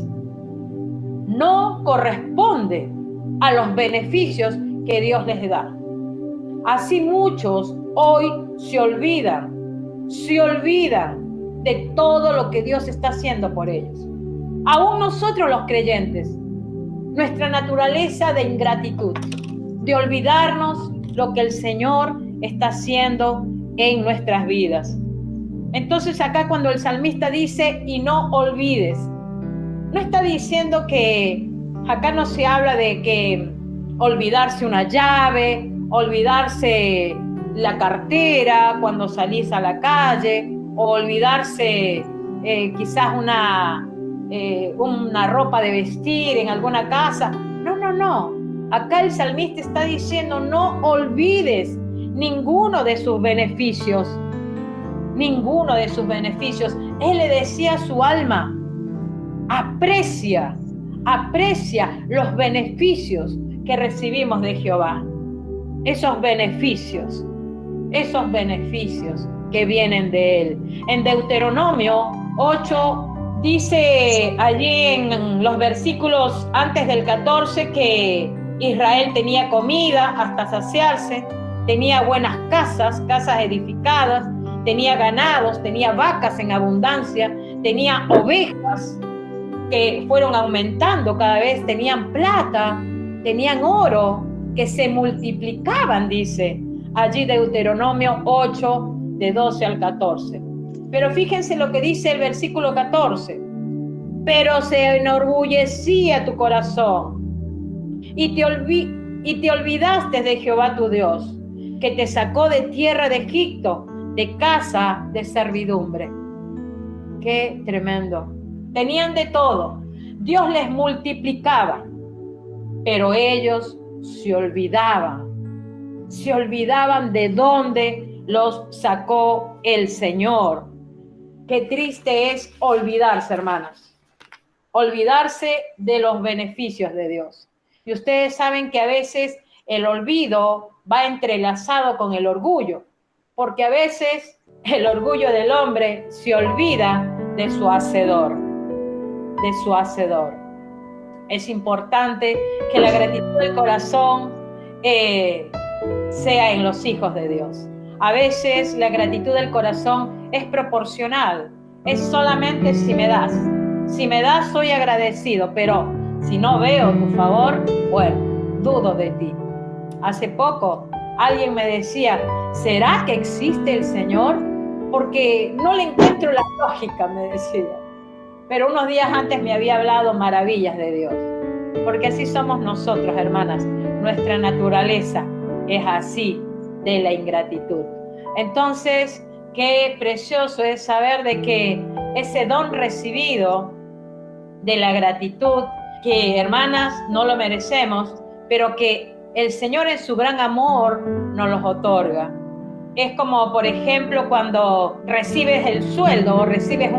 no corresponde a los beneficios que Dios les da. Así muchos hoy se olvidan de todo lo que Dios está haciendo por ellos. Aún nosotros los creyentes, nuestra naturaleza de ingratitud, de olvidarnos lo que el Señor está haciendo en nuestras vidas. Entonces acá cuando el salmista dice y no olvides, no está diciendo que acá no se habla de que olvidarse una llave, olvidarse la cartera cuando salís a la calle, o olvidarse quizás una ropa de vestir en alguna casa. No. Acá el salmista está diciendo no olvides ninguno de sus beneficios. Ninguno de sus beneficios. Él le decía a su alma, aprecia los beneficios que recibimos de Jehová. Esos beneficios que vienen de Él. En Deuteronomio 8 dice allí en los versículos antes del 14 que Israel tenía comida hasta saciarse, tenía buenas casas edificadas, tenía ganados, tenía vacas en abundancia, tenía ovejas que fueron aumentando cada vez, tenían plata, tenían oro, que se multiplicaban, dice allí Deuteronomio 8, de 12 al 14. Pero fíjense lo que dice el versículo 14. Pero se enorgullecía tu corazón y te olvidaste de Jehová tu Dios, que te sacó de tierra de Egipto, de casa de servidumbre. Qué tremendo. Tenían de todo. Dios les multiplicaba, pero ellos se olvidaban de dónde los sacó el Señor. Qué triste es olvidarse, hermanas. Olvidarse de los beneficios de Dios. Y ustedes saben que a veces el olvido va entrelazado con el orgullo, porque a veces el orgullo del hombre se olvida de su hacedor. Es importante que la gratitud del corazón sea en los hijos de Dios. A veces la gratitud del corazón es proporcional, es solamente si me das. Si me das, soy agradecido, pero si no veo tu favor, bueno, dudo de ti. Hace poco alguien me decía, ¿será que existe el Señor? Porque no le encuentro la lógica, me decía. Pero unos días antes me había hablado maravillas de Dios. Porque así somos nosotros, hermanas. Nuestra naturaleza es así, de la ingratitud. Entonces, qué precioso es saber de que ese don recibido de la gratitud, que hermanas no lo merecemos, pero que el Señor en su gran amor nos los otorga. Es como, por ejemplo, cuando recibes el sueldo o recibes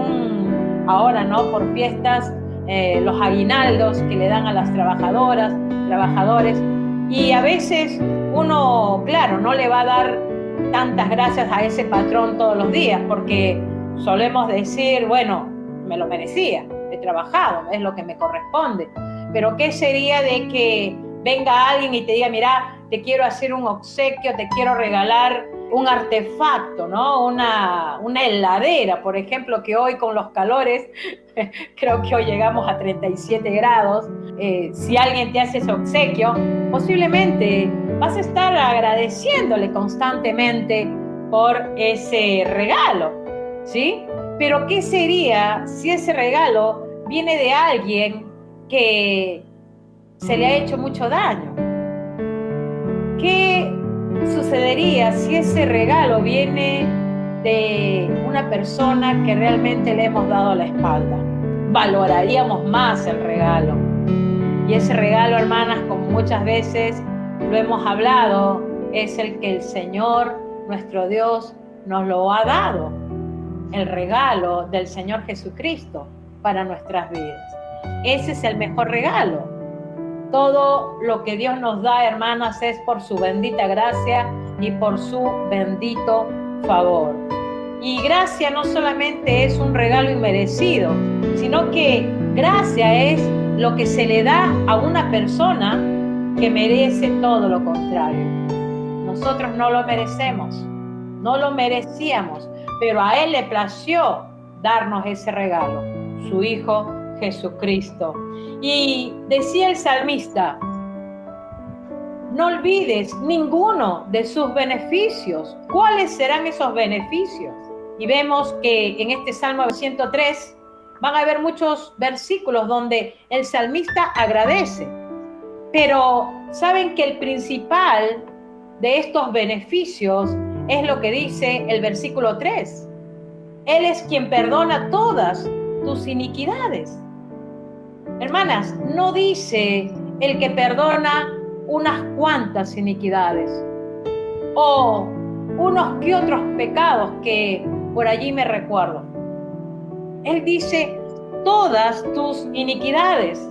ahora, ¿no? Por fiestas, los aguinaldos que le dan a las trabajadores, y a veces uno, claro, no le va a dar tantas gracias a ese patrón todos los días, porque solemos decir, bueno, me lo merecía, he trabajado, es lo que me corresponde. Pero ¿qué sería de que venga alguien y te diga, mira, te quiero hacer un obsequio, te quiero regalar un artefacto, ¿no? Una heladera, por ejemplo, que hoy con los calores, creo que hoy llegamos a 37 grados, si alguien te hace ese obsequio, posiblemente vas a estar agradeciéndole constantemente por ese regalo, ¿sí? Pero ¿qué sería si ese regalo viene de alguien que se le ha hecho mucho daño? ¿Qué sucedería si ese regalo viene de una persona que realmente le hemos dado la espalda? Valoraríamos más el regalo. Y ese regalo, hermanas, como muchas veces lo hemos hablado, es el que el Señor, nuestro Dios, nos lo ha dado. El regalo del Señor Jesucristo para nuestras vidas. Ese es el mejor regalo. Todo lo que Dios nos da, hermanas, es por su bendita gracia y por su bendito favor. Y gracia no solamente es un regalo inmerecido, sino que gracia es lo que se le da a una persona que merece todo lo contrario. Nosotros no lo merecemos, no lo merecíamos, pero a Él le plació darnos ese regalo, su Hijo Jesucristo. Y decía el salmista, no olvides ninguno de sus beneficios. ¿Cuáles serán esos beneficios? Y vemos que en este Salmo 103 van a haber muchos versículos donde el salmista agradece. Pero saben que el principal de estos beneficios es lo que dice el versículo 3. Él es quien perdona todas tus iniquidades. Hermanas, no dice el que perdona unas cuantas iniquidades o unos que otros pecados que por allí me recuerdo. Él dice todas tus iniquidades.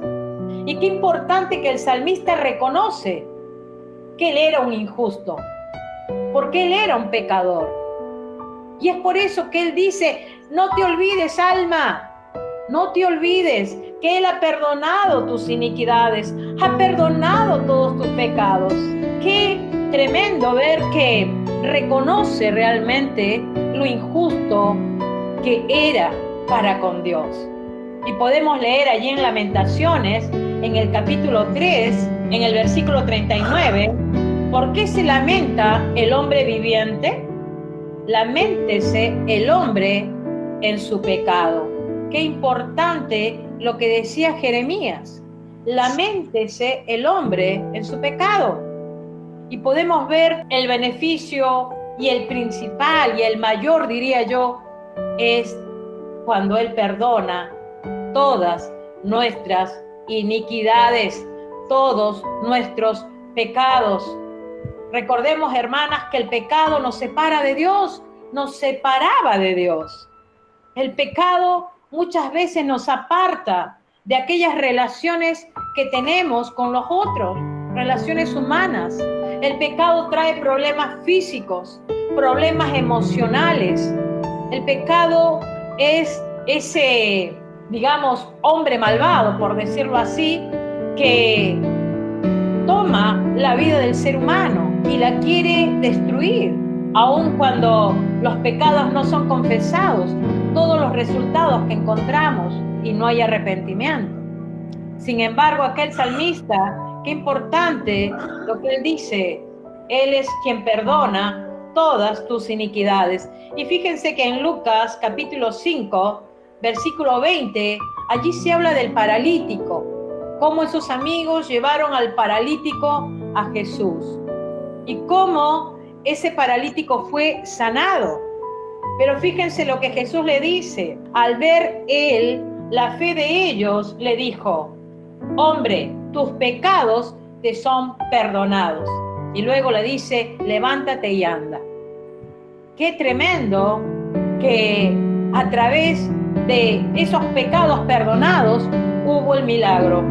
Y qué importante que el salmista reconoce que él era un injusto, porque él era un pecador. Y es por eso que él dice, no te olvides, alma, no te olvides que él ha perdonado tus iniquidades, ha perdonado todos tus pecados. Qué tremendo ver que reconoce realmente lo injusto que era para con Dios. Y podemos leer allí en Lamentaciones, en el capítulo 3, en el versículo 39, ¿por qué se lamenta el hombre viviente? Laméntese el hombre en su pecado. Qué importante lo que decía Jeremías. Laméntese el hombre en su pecado. Y podemos ver el beneficio y el principal y el mayor, diría yo, es cuando Él perdona todas nuestras iniquidades, todos nuestros pecados. Recordemos, hermanas, que el pecado nos separa de Dios, nos separaba de Dios. El pecado muchas veces nos aparta de aquellas relaciones que tenemos con los otros, relaciones humanas. El pecado trae problemas físicos, problemas emocionales. El pecado es ese, digamos, hombre malvado, por decirlo así, que toma la vida del ser humano y la quiere destruir, aun cuando los pecados no son confesados, todos los resultados que encontramos y no hay arrepentimiento. Sin embargo, aquel salmista, qué importante lo que él dice, Él es quien perdona todas tus iniquidades. Y fíjense que en Lucas capítulo 5, versículo 20, allí se habla del paralítico, cómo sus amigos llevaron al paralítico a Jesús y cómo ese paralítico fue sanado. Pero fíjense lo que Jesús le dice. Al ver él la fe de ellos, le dijo, hombre, tus pecados te son perdonados. Y luego le dice, levántate y anda. Qué tremendo que a través de esos pecados perdonados hubo el milagro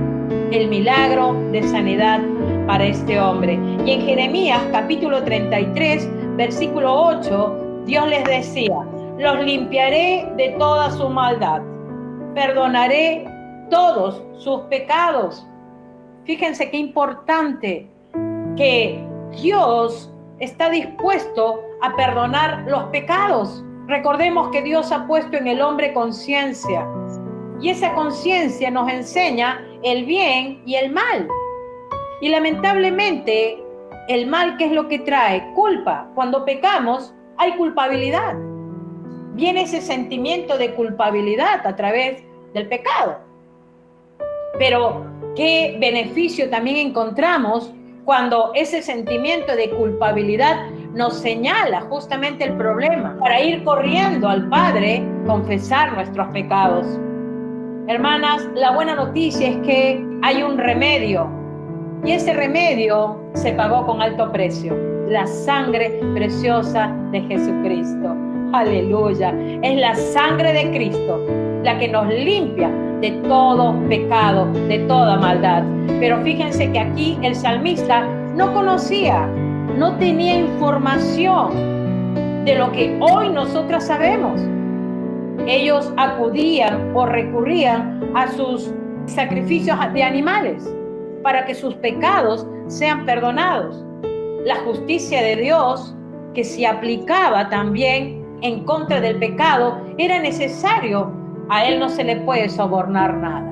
de sanidad para este hombre. Y en Jeremías capítulo 33, versículo 8, Dios les decía, los limpiaré de toda su maldad, perdonaré todos sus pecados. Fíjense qué importante que Dios está dispuesto a perdonar los pecados. Recordemos que Dios ha puesto en el hombre conciencia y esa conciencia nos enseña el bien y el mal. Y lamentablemente el mal, ¿qué es lo que trae? Culpa. Cuando pecamos hay culpabilidad. Viene ese sentimiento de culpabilidad a través del pecado. Pero qué beneficio también encontramos cuando ese sentimiento de culpabilidad nos señala justamente el problema para ir corriendo al Padre, confesar nuestros pecados. Hermanas, la buena noticia es que hay un remedio y ese remedio se pagó con alto precio, la sangre preciosa de Jesucristo. Aleluya, es la sangre de Cristo la que nos limpia de todo pecado, de toda maldad. Pero fíjense que aquí el salmista no conocía, no tenía información de lo que hoy nosotras sabemos. Ellos acudían o recurrían a sus sacrificios de animales para que sus pecados sean perdonados. La justicia de Dios, que se aplicaba también en contra del pecado, era necesario. A Él no se le puede sobornar nada.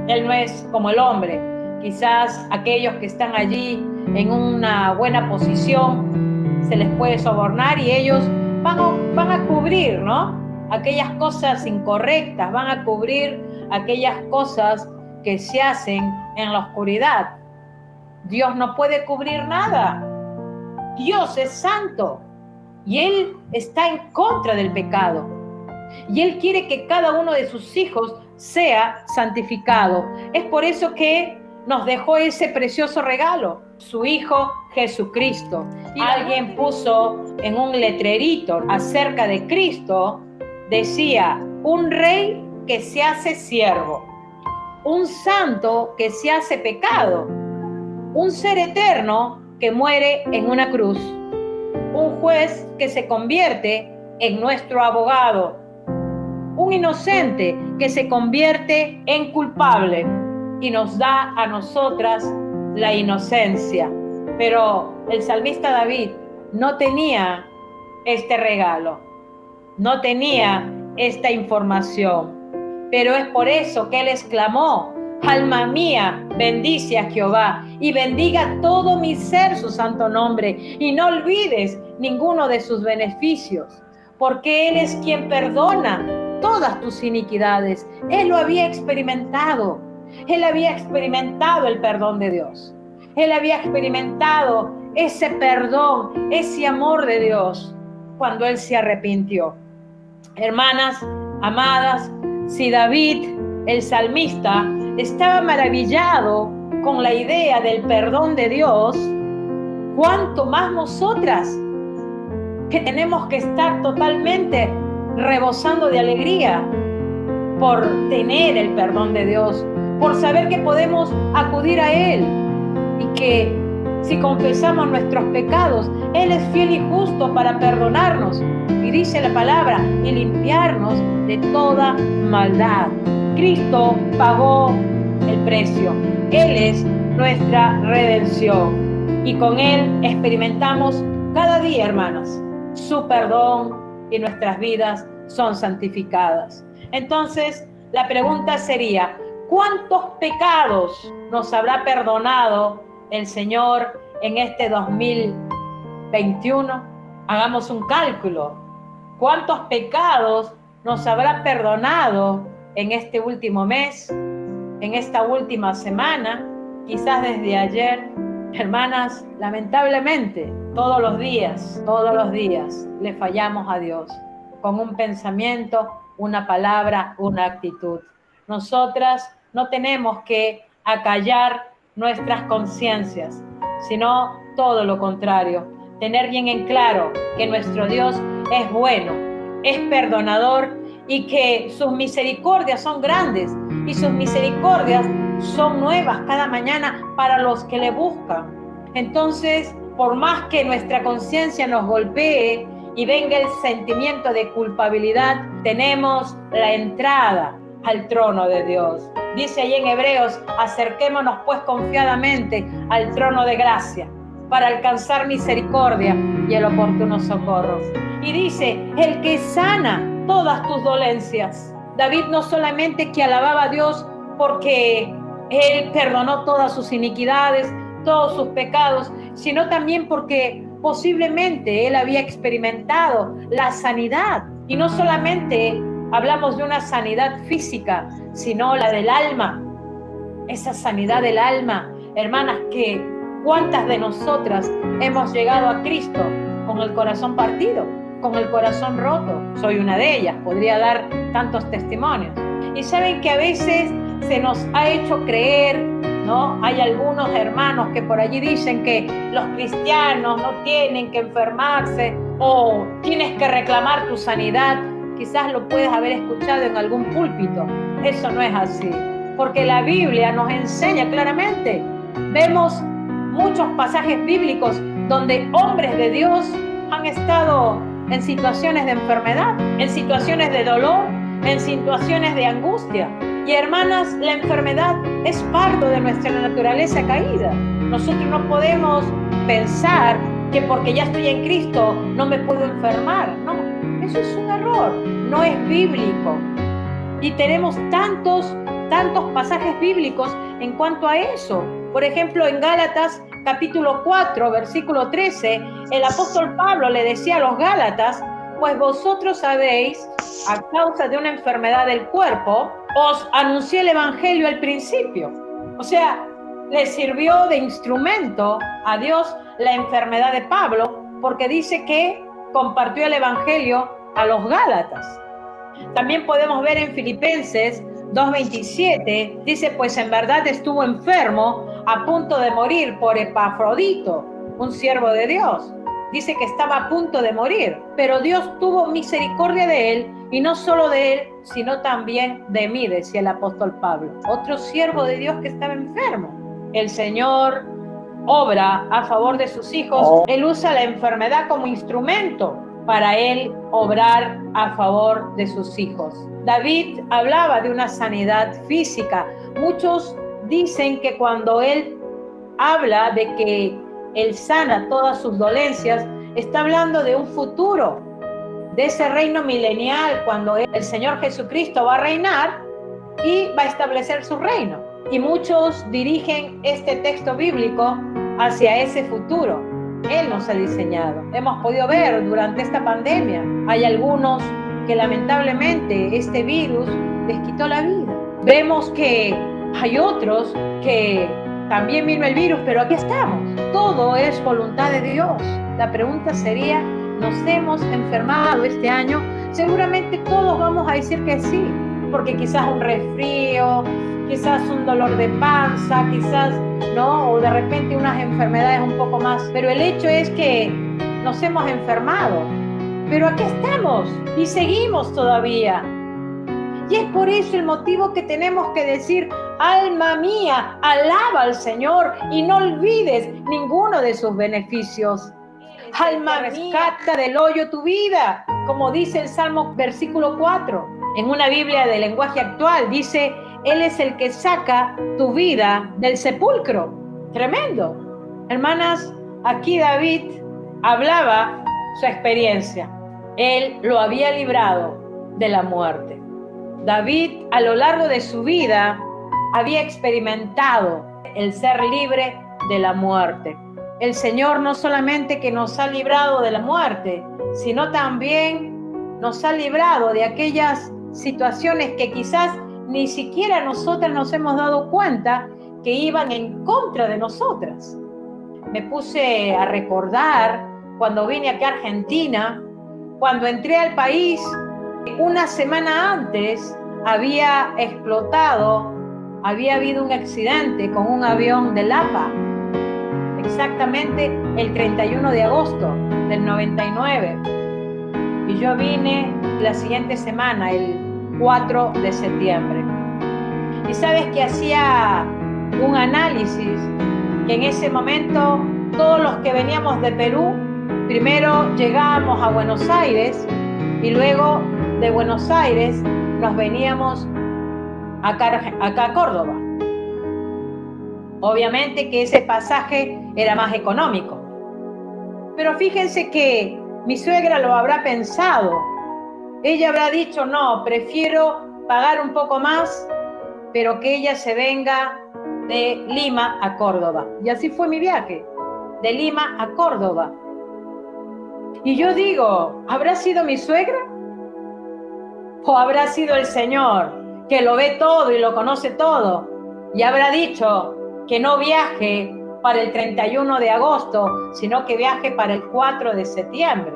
Él no es como el hombre. Quizás aquellos que están allí en una buena posición, se les puede sobornar y ellos van a cubrir, ¿no?, aquellas cosas incorrectas, van a cubrir aquellas cosas que se hacen en la oscuridad. Dios no puede cubrir nada. Dios es santo y Él está en contra del pecado. Y Él quiere que cada uno de sus hijos sea santificado. Es por eso que nos dejó ese precioso regalo, su Hijo Jesucristo. Y alguien puso en un letrerito acerca de Cristo, decía: un rey que se hace siervo, un santo que se hace pecado, un ser eterno que muere en una cruz, un juez que se convierte en nuestro abogado, un inocente que se convierte en culpable y nos da a nosotras la inocencia. Pero el salmista David no tenía este regalo, no tenía esta información, pero es por eso que él exclamó: alma mía, bendice a Jehová y bendiga todo mi ser su santo nombre, y no olvides ninguno de sus beneficios, porque Él es quien perdona todas tus iniquidades. Él lo había experimentado. Él había experimentado el perdón de Dios. Él había experimentado ese perdón, ese amor de Dios cuando Él se arrepintió. Hermanas, amadas, si David, el salmista, estaba maravillado con la idea del perdón de Dios, ¿cuánto más nosotras, que tenemos que estar totalmente rebosando de alegría por tener el perdón de Dios, por saber que podemos acudir a Él y que si confesamos nuestros pecados, Él es fiel y justo para perdonarnos, y dice la palabra, y limpiarnos de toda maldad. Cristo pagó el precio. Él es nuestra redención y con Él experimentamos cada día, hermanas, su perdón y nuestras vidas son santificadas. Entonces, la pregunta sería: ¿cuántos pecados nos habrá perdonado el Señor en este 2021? Hagamos un cálculo. ¿Cuántos pecados nos habrá perdonado en este último mes, en esta última semana, quizás desde ayer? Hermanas, lamentablemente, todos los días le fallamos a Dios con un pensamiento, una palabra, una actitud. Nosotras no tenemos que acallar nuestras conciencias, sino todo lo contrario, tener bien en claro que nuestro Dios es bueno, es perdonador y que sus misericordias son grandes y sus misericordias son nuevas cada mañana para los que le buscan. Entonces, por más que nuestra conciencia nos golpee y venga el sentimiento de culpabilidad, tenemos la entrada al trono de Dios. Dice ahí en Hebreos: acerquémonos pues confiadamente al trono de gracia para alcanzar misericordia y el oportuno socorro. Y dice: el que sana todas tus dolencias. David no solamente que alababa a Dios porque Él perdonó todas sus iniquidades, todos sus pecados, sino también porque posiblemente Él había experimentado la sanidad. Y no solamente hablamos de una sanidad física, sino la del alma. Esa sanidad del alma, hermanas, que ¿cuántas de nosotras hemos llegado a Cristo con el corazón partido, con el corazón roto? Soy una de ellas, podría dar tantos testimonios. Y saben que a veces se nos ha hecho creer, ¿no? Hay algunos hermanos que por allí dicen que los cristianos no tienen que enfermarse o tienes que reclamar tu sanidad. Quizás lo puedes haber escuchado en algún púlpito. Eso no es así, porque la Biblia nos enseña claramente. Vemos muchos pasajes bíblicos donde hombres de Dios han estado en situaciones de enfermedad, en situaciones de dolor, en situaciones de angustia. Y hermanas, la enfermedad es parte de nuestra naturaleza caída. Nosotros no podemos pensar que porque ya estoy en Cristo no me puedo enfermar. No, eso es un error, no es bíblico. Y tenemos tantos pasajes bíblicos en cuanto a eso. Por ejemplo, en Gálatas capítulo 4, versículo 13, el apóstol Pablo le decía a los Gálatas: pues vosotros sabéis, a causa de una enfermedad del cuerpo, os anuncié el evangelio al principio. O sea, le sirvió de instrumento a Dios la enfermedad de Pablo, porque dice que compartió el evangelio a los Gálatas. También podemos ver en Filipenses 2:27, dice: pues en verdad estuvo enfermo, a punto de morir por Epafrodito, un siervo de Dios. Dice que estaba a punto de morir, pero Dios tuvo misericordia de él, y no solo de él, sino también de mí, decía el apóstol Pablo, otro siervo de Dios que estaba enfermo. El Señor obra a favor de sus hijos. Él usa la enfermedad como instrumento para él obrar a favor de sus hijos. David hablaba de una sanidad física. Muchos dicen que cuando él habla de que él sana todas sus dolencias, está hablando de un futuro, de ese reino milenial, cuando el Señor Jesucristo va a reinar y va a establecer su reino. Y muchos dirigen este texto bíblico hacia ese futuro. Él nos ha diseñado. Hemos podido ver durante esta pandemia, hay algunos que lamentablemente este virus les quitó la vida. Vemos que hay otros que también vino el virus, pero aquí estamos. Todo es voluntad de Dios. La pregunta sería: ¿nos hemos enfermado este año? Seguramente todos vamos a decir que sí, porque quizás un resfrío, quizás un dolor de panza, quizás, ¿no? O de repente unas enfermedades un poco más. Pero el hecho es que nos hemos enfermado. Pero aquí estamos y seguimos todavía. Y es por eso el motivo que tenemos que decir: alma mía, alaba al Señor y no olvides ninguno de sus beneficios. Alma mía, rescata del hoyo tu vida, como dice el Salmo versículo 4. En una Biblia de lenguaje actual dice: Él es el que saca tu vida del sepulcro. Tremendo. Hermanas, aquí David hablaba su experiencia. Él lo había librado de la muerte. David, a lo largo de su vida, había experimentado el ser libre de la muerte. El Señor no solamente que nos ha librado de la muerte, sino también nos ha librado de aquellas situaciones que quizás ni siquiera nosotras nos hemos dado cuenta que iban en contra de nosotras. Me puse a recordar cuando vine aquí a Argentina, cuando entré al país, una semana antes había habido un accidente con un avión de Lapa, exactamente el 31 de agosto del 99. Y yo vine la siguiente semana, el 4 de septiembre. Y sabes que hacía un análisis que en ese momento todos los que veníamos de Perú, primero llegábamos a Buenos Aires y luego de Buenos Aires nos veníamos acá a Córdoba. Obviamente que ese pasaje era más económico. Pero fíjense que mi suegra lo habrá pensado. Ella habrá dicho: no, prefiero pagar un poco más, pero que ella se venga de Lima a Córdoba. Y así fue mi viaje, de Lima a Córdoba. Y yo digo, ¿habrá sido mi suegra? ¿O habrá sido el Señor, que lo ve todo y lo conoce todo, y habrá dicho que no viaje para el 31 de agosto, sino que viaje para el 4 de septiembre?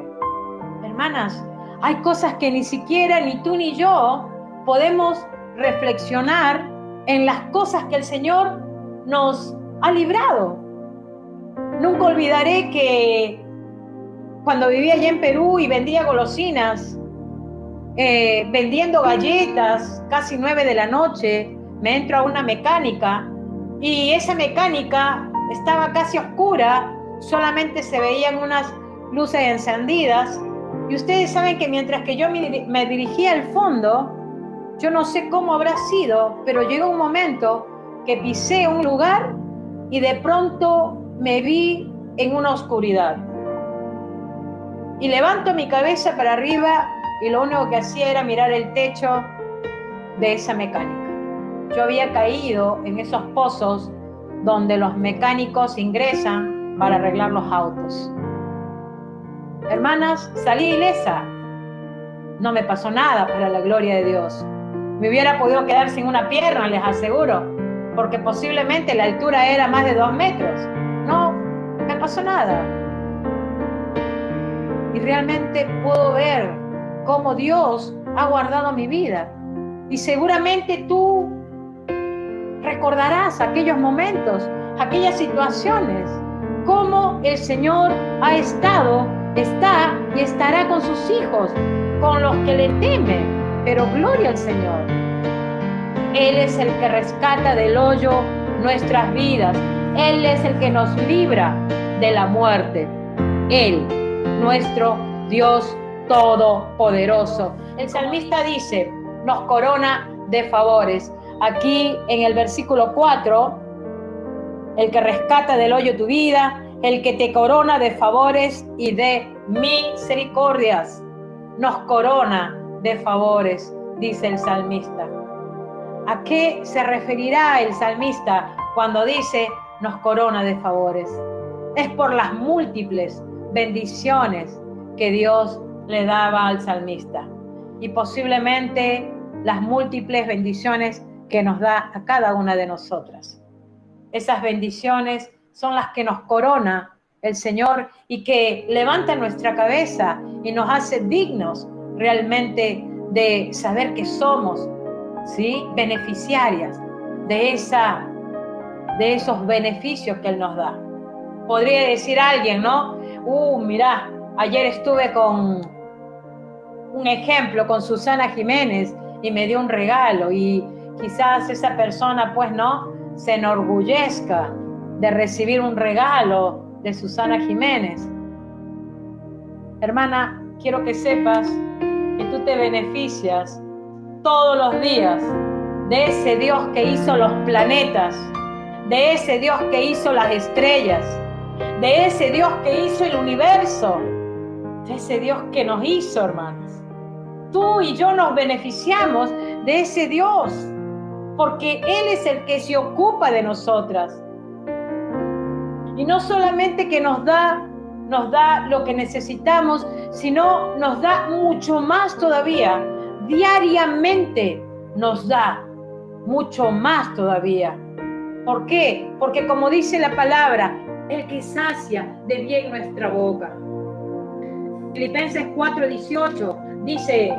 Hermanas, hay cosas que ni siquiera ni tú ni yo podemos reflexionar en las cosas que el Señor nos ha librado. Nunca olvidaré que cuando vivía allá en Perú y vendía golosinas, vendiendo galletas, casi 9 de la noche, me entro a una mecánica y esa mecánica estaba casi oscura, solamente se veían unas luces encendidas. Y ustedes saben que mientras que yo me dirigía al fondo, yo no sé cómo habrá sido, pero llegó un momento que pisé un lugar y de pronto me vi en una oscuridad. Y levanto mi cabeza para arriba y lo único que hacía era mirar el techo de esa mecánica. Yo había caído en esos pozos donde los mecánicos ingresan para arreglar los autos. Hermanas, salí ilesa. No me pasó nada, para la gloria de Dios. Me hubiera podido quedar sin una pierna, les aseguro, porque posiblemente la altura era más de 2 metros. No me pasó nada. Y realmente puedo ver cómo Dios ha guardado mi vida. Y seguramente tú recordarás aquellos momentos, aquellas situaciones, cómo el Señor ha estado, está y estará con sus hijos, con los que le temen. Pero gloria al Señor. Él es el que rescata del hoyo nuestras vidas. Él es el que nos libra de la muerte. Él, nuestro Dios todopoderoso. El salmista dice, nos corona de favores. Aquí en el versículo 4, el que rescata del hoyo tu vida, el que te corona de favores y de misericordias. Nos corona de favores, dice el salmista. ¿A qué se referirá el salmista cuando dice nos corona de favores? Es por las múltiples bendiciones que Dios le daba al salmista y posiblemente las múltiples bendiciones que nos da a cada una de nosotras. Esas bendiciones son las que nos corona el Señor y que levanta nuestra cabeza y nos hace dignos realmente de saber que somos, ¿sí?, beneficiarias de esos beneficios que Él nos da. Podría decir alguien, ¿no? Mirá, ayer estuve con un ejemplo con Susana Jiménez y me dio un regalo, y quizás esa persona, pues, ¿no?, se enorgullezca de recibir un regalo de Susana Jiménez. Hermana, quiero que sepas que tú te beneficias todos los días de ese Dios que hizo los planetas, de ese Dios que hizo las estrellas, de ese Dios que hizo el universo, de ese Dios que nos hizo, hermanas. Tú y yo nos beneficiamos de ese Dios, porque Él es el que se ocupa de nosotras. Y no solamente que nos da lo que necesitamos, sino nos da mucho más todavía. Diariamente nos da mucho más todavía. ¿Por qué? Porque como dice la palabra, el que sacia de bien nuestra boca. Filipenses 4:18 dice,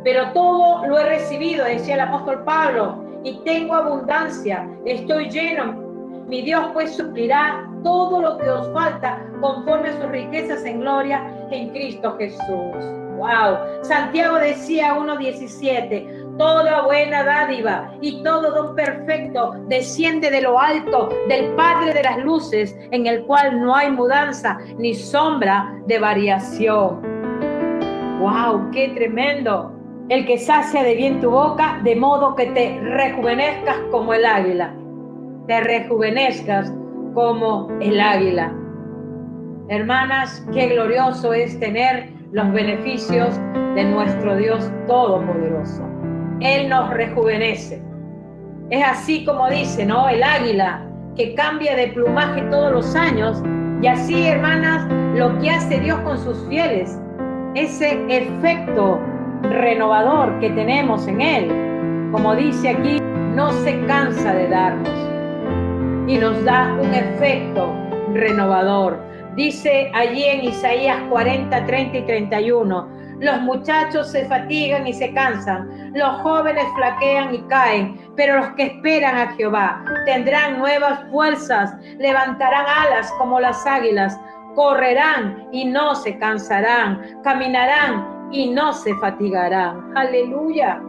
pero todo lo he recibido, decía el apóstol Pablo, y tengo abundancia, estoy lleno. Mi Dios pues suplirá todo lo que os falta conforme a sus riquezas en gloria en Cristo Jesús. ¡Wow! Santiago decía 1:17, toda buena dádiva y todo don perfecto desciende de lo alto del Padre de las luces, en el cual no hay mudanza ni sombra de variación. ¡Wow! ¡Qué tremendo! El que sacia de bien tu boca, de modo que te rejuvenezcas como el águila. Te rejuvenezcas como el águila. Hermanas, qué glorioso es tener los beneficios de nuestro Dios Todopoderoso. Él nos rejuvenece. Es así como dice, ¿no?, el águila que cambia de plumaje todos los años. Y así, hermanas, lo que hace Dios con sus fieles, ese efecto renovador que tenemos en Él, como dice aquí, no se cansa de darnos y nos da un efecto renovador. Dice allí en Isaías 40, 30 y 31, los muchachos se fatigan y se cansan, los jóvenes flaquean y caen, pero los que esperan a Jehová tendrán nuevas fuerzas, levantarán alas como las águilas, correrán y no se cansarán, caminarán y no se fatigarán. Aleluya.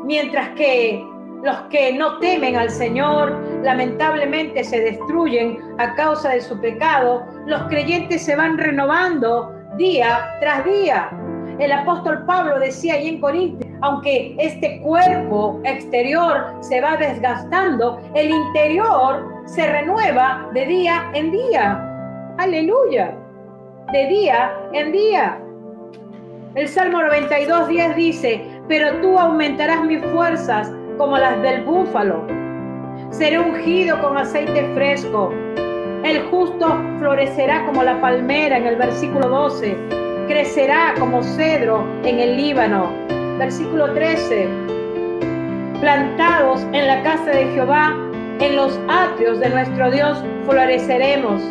Mientras que los que no temen al Señor lamentablemente se destruyen a causa de su pecado, los creyentes se van renovando día tras día. El apóstol Pablo decía ahí en Corintios, aunque este cuerpo exterior se va desgastando, el interior se renueva de día en día. Aleluya. De día en día. El Salmo 92:10 dice, pero tú aumentarás mis fuerzas como las del búfalo. Seré ungido con aceite fresco. El justo florecerá como la palmera en el versículo 12. Crecerá como cedro en el Líbano. Versículo 13. Plantados en la casa de Jehová, en los atrios de nuestro Dios floreceremos.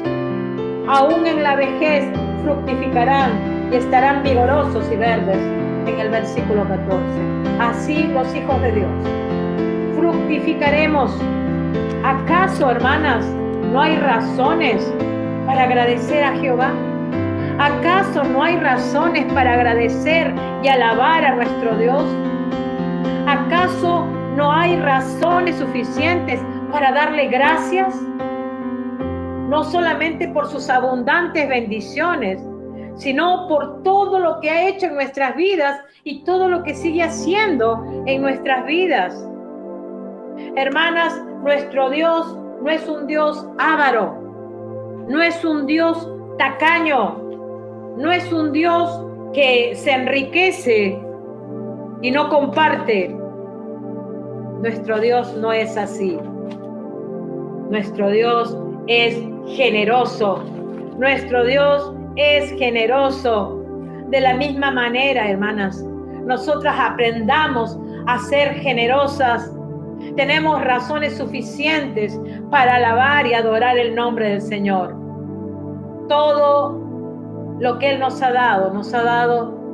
Aún en la vejez fructificarán y estarán vigorosos y verdes. En el versículo 14. Así los hijos de Dios fructificaremos. ¿Acaso, hermanas, no hay razones para agradecer a Jehová? ¿Acaso no hay razones para agradecer y alabar a nuestro Dios? ¿Acaso no hay razones suficientes para darle gracias? No solamente por sus abundantes bendiciones, sino por todo lo que ha hecho en nuestras vidas y todo lo que sigue haciendo en nuestras vidas. Hermanas, nuestro Dios no es un Dios avaro, no es un Dios tacaño, no es un Dios que se enriquece y no comparte. Nuestro Dios no es así. Nuestro Dios es generoso. Nuestro Dios es generoso. De la misma manera, hermanas, nosotras aprendamos a ser generosas. Tenemos razones suficientes para alabar y adorar el nombre del Señor. Todo lo que Él nos ha dado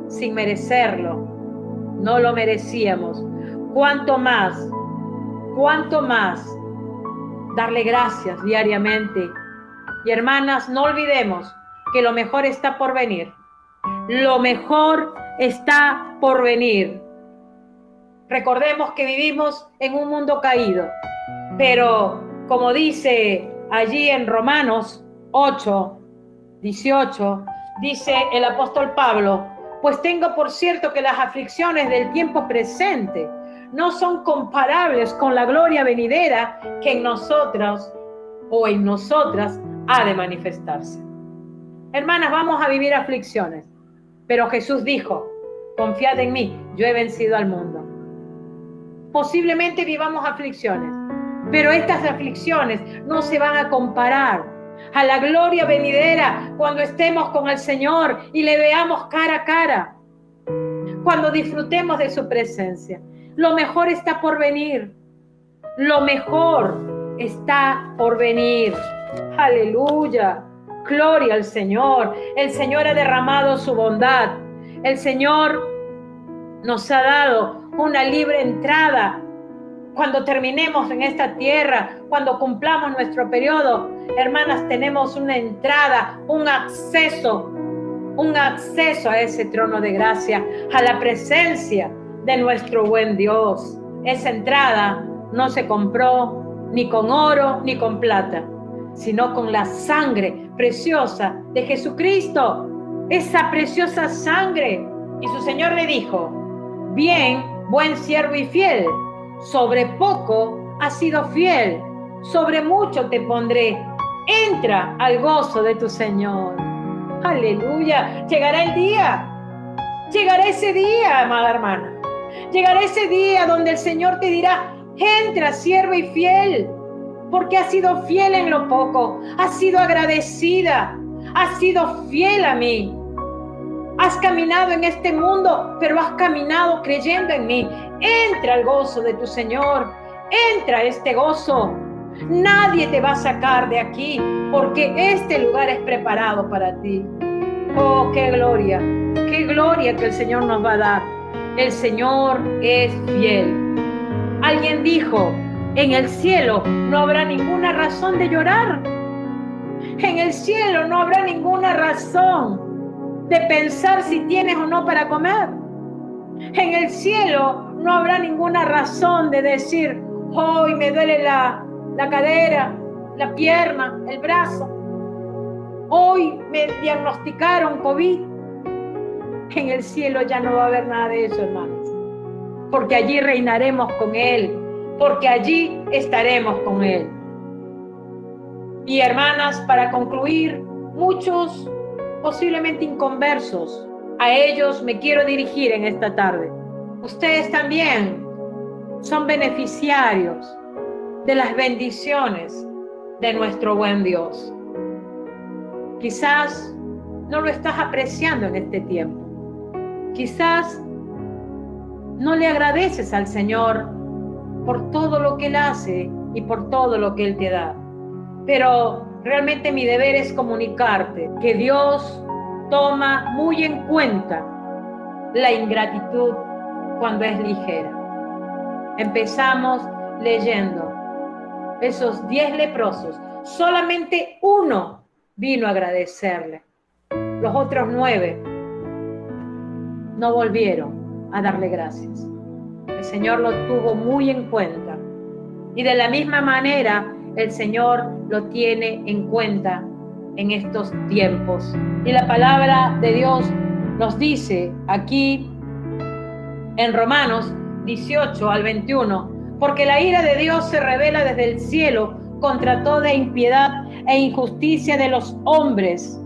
sin merecerlo. No lo merecíamos. ¿Cuánto más darle gracias diariamente? Y hermanas, no olvidemos que lo mejor está por venir. Lo mejor está por venir. Recordemos que vivimos en un mundo caído, pero como dice allí en Romanos 8:18, dice el apóstol Pablo: pues tengo por cierto que las aflicciones del tiempo presente no son comparables con la gloria venidera que en nosotros o en nosotras ha de manifestarse. Hermanas, vamos a vivir aflicciones, pero Jesús dijo: confiad en mí, yo he vencido al mundo. Posiblemente vivamos aflicciones, pero estas aflicciones no se van a comparar a la gloria venidera cuando estemos con el Señor y le veamos cara a cara, cuando disfrutemos de su presencia. Lo mejor está por venir. Lo mejor está por venir. Aleluya. Gloria al Señor. El Señor ha derramado su bondad. El Señor nos ha dado una libre entrada. Cuando terminemos en esta tierra, cuando cumplamos nuestro periodo, hermanas, tenemos una entrada, un acceso a ese trono de gracia, a la presencia de nuestro buen Dios. Esa entrada no se compró ni con oro ni con plata, sino con la sangre preciosa de Jesucristo. Esa preciosa sangre. Y su Señor le dijo: bien, buen siervo y fiel, sobre poco has sido fiel, sobre mucho te pondré. Entra al gozo de tu Señor. Aleluya. Llegará el día. Llegará ese día, amada hermana. Llegará ese día donde el Señor te dirá: entra, siervo y fiel, porque has sido fiel en lo poco, has sido agradecida, has sido fiel a mí. Has caminado en este mundo, pero has caminado creyendo en mí. Entra al gozo de tu Señor. Entra a este gozo. Nadie te va a sacar de aquí, porque este lugar es preparado para ti. Oh, qué gloria que el Señor nos va a dar. El Señor es fiel. Alguien dijo: en el cielo no habrá ninguna razón de llorar. En el cielo no habrá ninguna razón de pensar si tienes o no para comer. En el cielo no habrá ninguna razón de decir: hoy me duele la cadera, la pierna, el brazo. Hoy me diagnosticaron COVID. En el cielo ya no va a haber nada de eso, hermanos. Porque allí reinaremos con Él. Porque allí estaremos con Él. Y hermanas, para concluir, muchos posiblemente inconversos, a ellos me quiero dirigir en esta tarde. Ustedes también son beneficiarios de las bendiciones de nuestro buen Dios. Quizás no lo estás apreciando en este tiempo. Quizás no le agradeces al Señor por todo lo que Él hace y por todo lo que Él te da. Pero realmente mi deber es comunicarte que Dios toma muy en cuenta la ingratitud cuando es ligera. Empezamos leyendo esos 10 leprosos. Solamente uno vino a agradecerle. Los otros 9 no volvieron a darle gracias. El Señor lo tuvo muy en cuenta. Y de la misma manera, el Señor lo tiene en cuenta en estos tiempos. Y la palabra de Dios nos dice aquí en Romanos 18 al 21, porque la ira de Dios se revela desde el cielo contra toda impiedad e injusticia de los hombres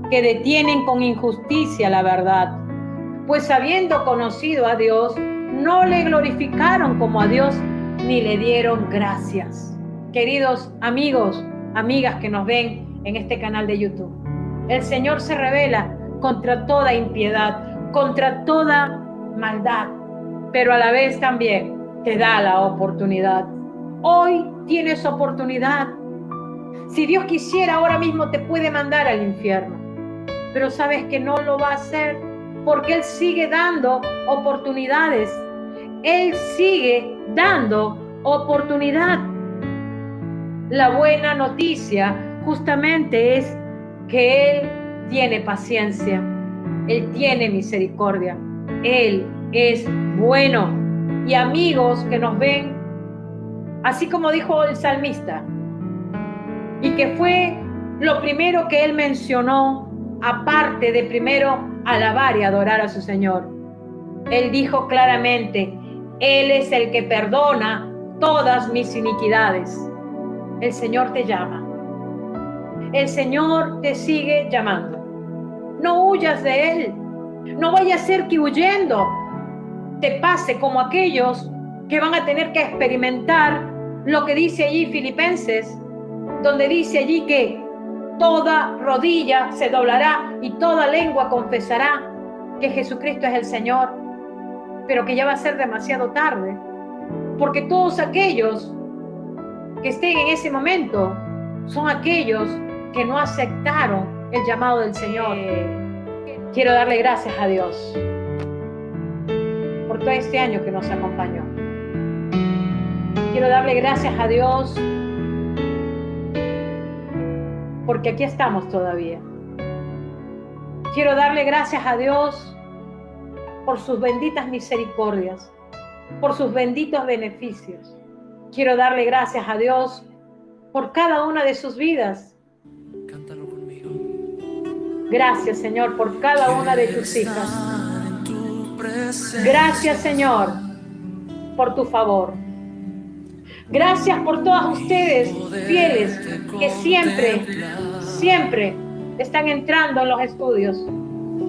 que detienen con injusticia la verdad. Pues habiendo conocido a Dios, no le glorificaron como a Dios ni le dieron gracias. Queridos amigos, amigas que nos ven en este canal de YouTube, el Señor se revela contra toda impiedad, contra toda maldad, pero a la vez también te da la oportunidad. Hoy tienes oportunidad. Si Dios quisiera, ahora mismo te puede mandar al infierno, pero sabes que no lo va a hacer porque Él sigue dando oportunidades. Él sigue dando oportunidad. La buena noticia justamente es que Él tiene paciencia, Él tiene misericordia, Él es bueno. Y amigos que nos ven, así como dijo el salmista, y que fue lo primero que él mencionó, aparte de primero alabar y adorar a su Señor. Él dijo claramente, Él es el que perdona todas mis iniquidades. El Señor te llama. El Señor te sigue llamando. No huyas de Él. No vaya a ser que huyendo te pase como aquellos que van a tener que experimentar lo que dice allí Filipenses, donde dice allí que toda rodilla se doblará y toda lengua confesará que Jesucristo es el Señor, pero que ya va a ser demasiado tarde, porque todos aquellos que estén en ese momento son aquellos que no aceptaron el llamado del Señor. Quiero darle gracias a Dios por todo este año que nos acompañó. Quiero darle gracias a Dios porque aquí estamos todavía. Quiero darle gracias a Dios por sus benditas misericordias, por sus benditos beneficios. Quiero darle gracias a Dios por cada una de sus vidas. Cántalo conmigo. Gracias, Señor, por cada una de tus hijas. Gracias, Señor, por tu favor. Gracias por todas ustedes fieles que siempre están entrando en los estudios,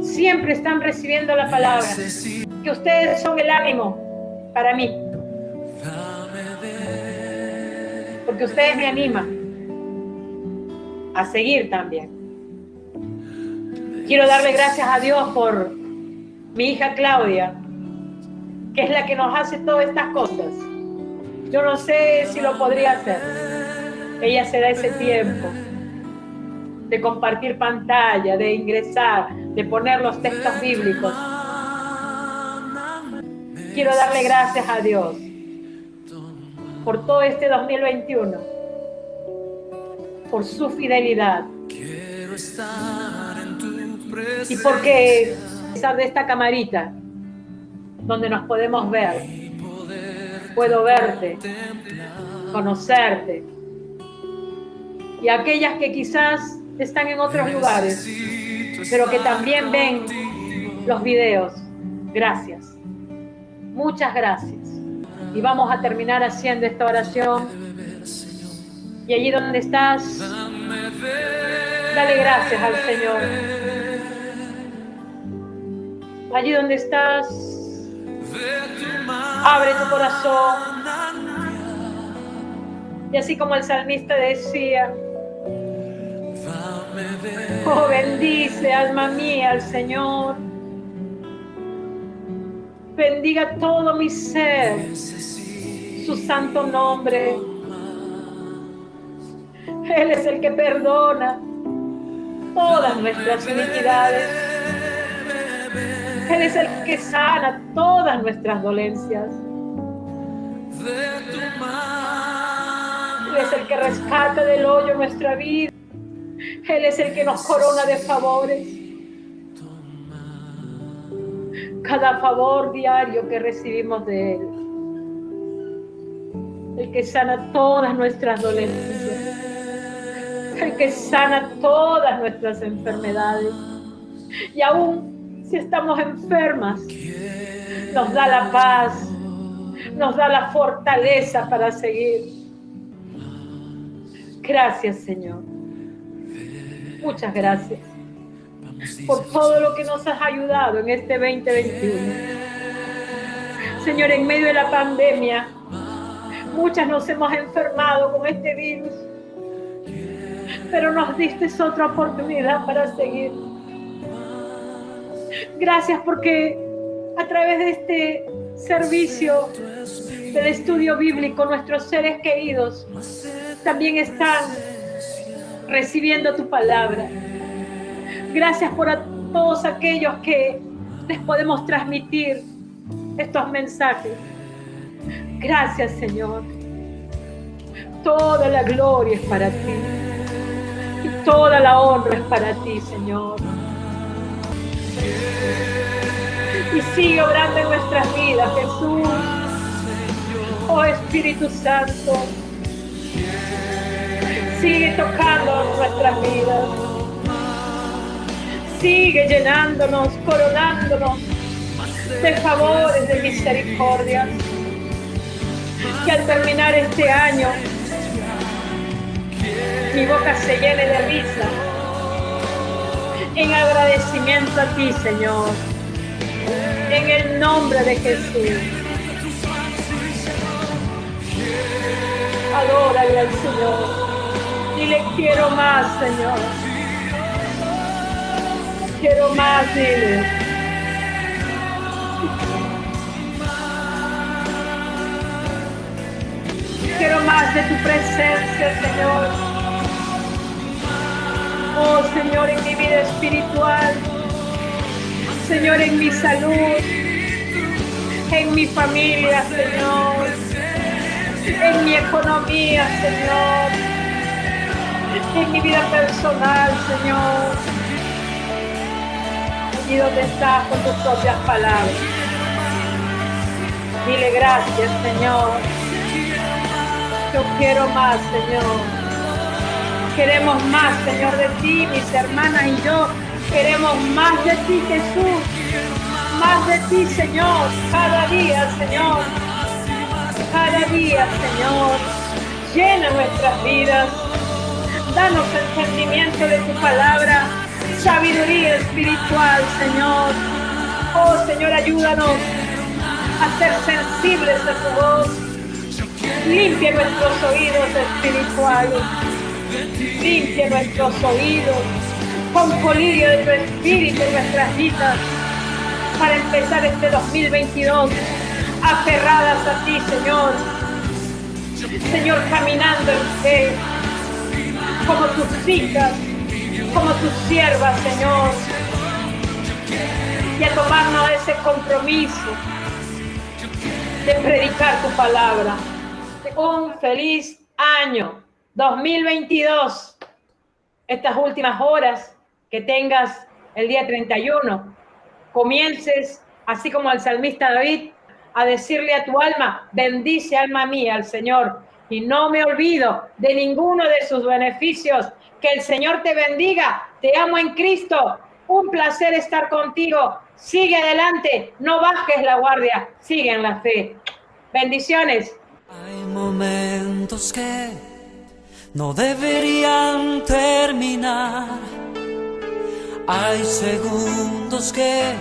siempre están recibiendo la palabra, que ustedes son el ánimo para mí, porque ustedes me animan a seguir también. Quiero darle gracias a Dios por mi hija Claudia, que es la que nos hace todas estas cosas. Yo no sé si lo podría hacer. Ella se da ese tiempo de compartir pantalla, de ingresar, de poner los textos bíblicos. Quiero darle gracias a Dios por todo este 2021, por su fidelidad. Y porque a pesar de esta camarita donde nos podemos ver, puedo verte, conocerte. Y aquellas que quizás están en otros lugares, pero que también ven los videos, gracias. Muchas gracias. Y vamos a terminar haciendo esta oración. Y allí donde estás, dale gracias al Señor. Allí donde estás, abre tu corazón Y así como el salmista decía, oh, bendice alma mía al Señor. Bendiga todo mi ser su santo nombre. Él es el que perdona todas nuestras iniquidades. Él es el que sana todas nuestras dolencias. Él es el que rescata del hoyo nuestra vida. Él es el que nos corona de favores. Cada favor diario que recibimos de Él. El que sana todas nuestras dolencias. El que sana todas nuestras enfermedades. Y aún si estamos enfermas, nos da la paz, nos da la fortaleza para seguir. Gracias, Señor. Muchas gracias por todo lo que nos has ayudado en este 2021. Señor, en medio de la pandemia, muchas nos hemos enfermado con este virus, pero nos diste otra oportunidad para seguir. Gracias porque a través de este servicio del estudio bíblico, nuestros seres queridos también están recibiendo tu palabra. Gracias por a todos aquellos que les podemos transmitir estos mensajes. Gracias, Señor. Toda la gloria es para ti. Y toda la honra es para ti, Señor. Y sigue obrando en nuestras vidas, Jesús. Oh Espíritu Santo. Sigue tocando nuestras vidas. Sigue llenándonos, coronándonos de favores, de misericordias. Que al terminar este año, mi boca se llene de risa en agradecimiento a ti, Señor. En el nombre de Jesús. Adórale al Señor. Y le quiero más, Señor. Quiero más, dile. Quiero más de tu presencia, Señor. Oh, Señor, en mi vida espiritual. Señor, en mi salud. En mi familia, Señor. En mi economía, Señor. En mi vida personal, Señor. Allí donde estás con tus propias palabras. Dile gracias, Señor. Yo quiero más, Señor. Queremos más, Señor, de ti, mis hermanas y yo. Queremos más de ti, Jesús. Más de ti, Señor. Cada día, Señor. Cada día, Señor. Llena nuestras vidas. Danos entendimiento de tu palabra. Sabiduría espiritual, Señor. Oh, Señor, ayúdanos a ser sensibles a tu voz. Limpia nuestros oídos espirituales. Limpia nuestros oídos con colirio de tu espíritu en nuestras vidas. Para empezar este 2022 aferradas a ti, Señor. Señor, caminando en fe. Como tus hijas, como tus siervas, Señor. Y a tomarnos ese compromiso de predicar tu palabra. Un feliz año 2022. Estas últimas horas que tengas el día 31, comiences, así como el salmista David, a decirle a tu alma, bendice alma mía al Señor, y no me olvido de ninguno de sus beneficios. Que el Señor te bendiga. Te amo en Cristo. Un placer estar contigo. Sigue adelante, no bajes la guardia, sigue en la fe. Bendiciones. Hay momentos que no deberían terminar. Hay segundos que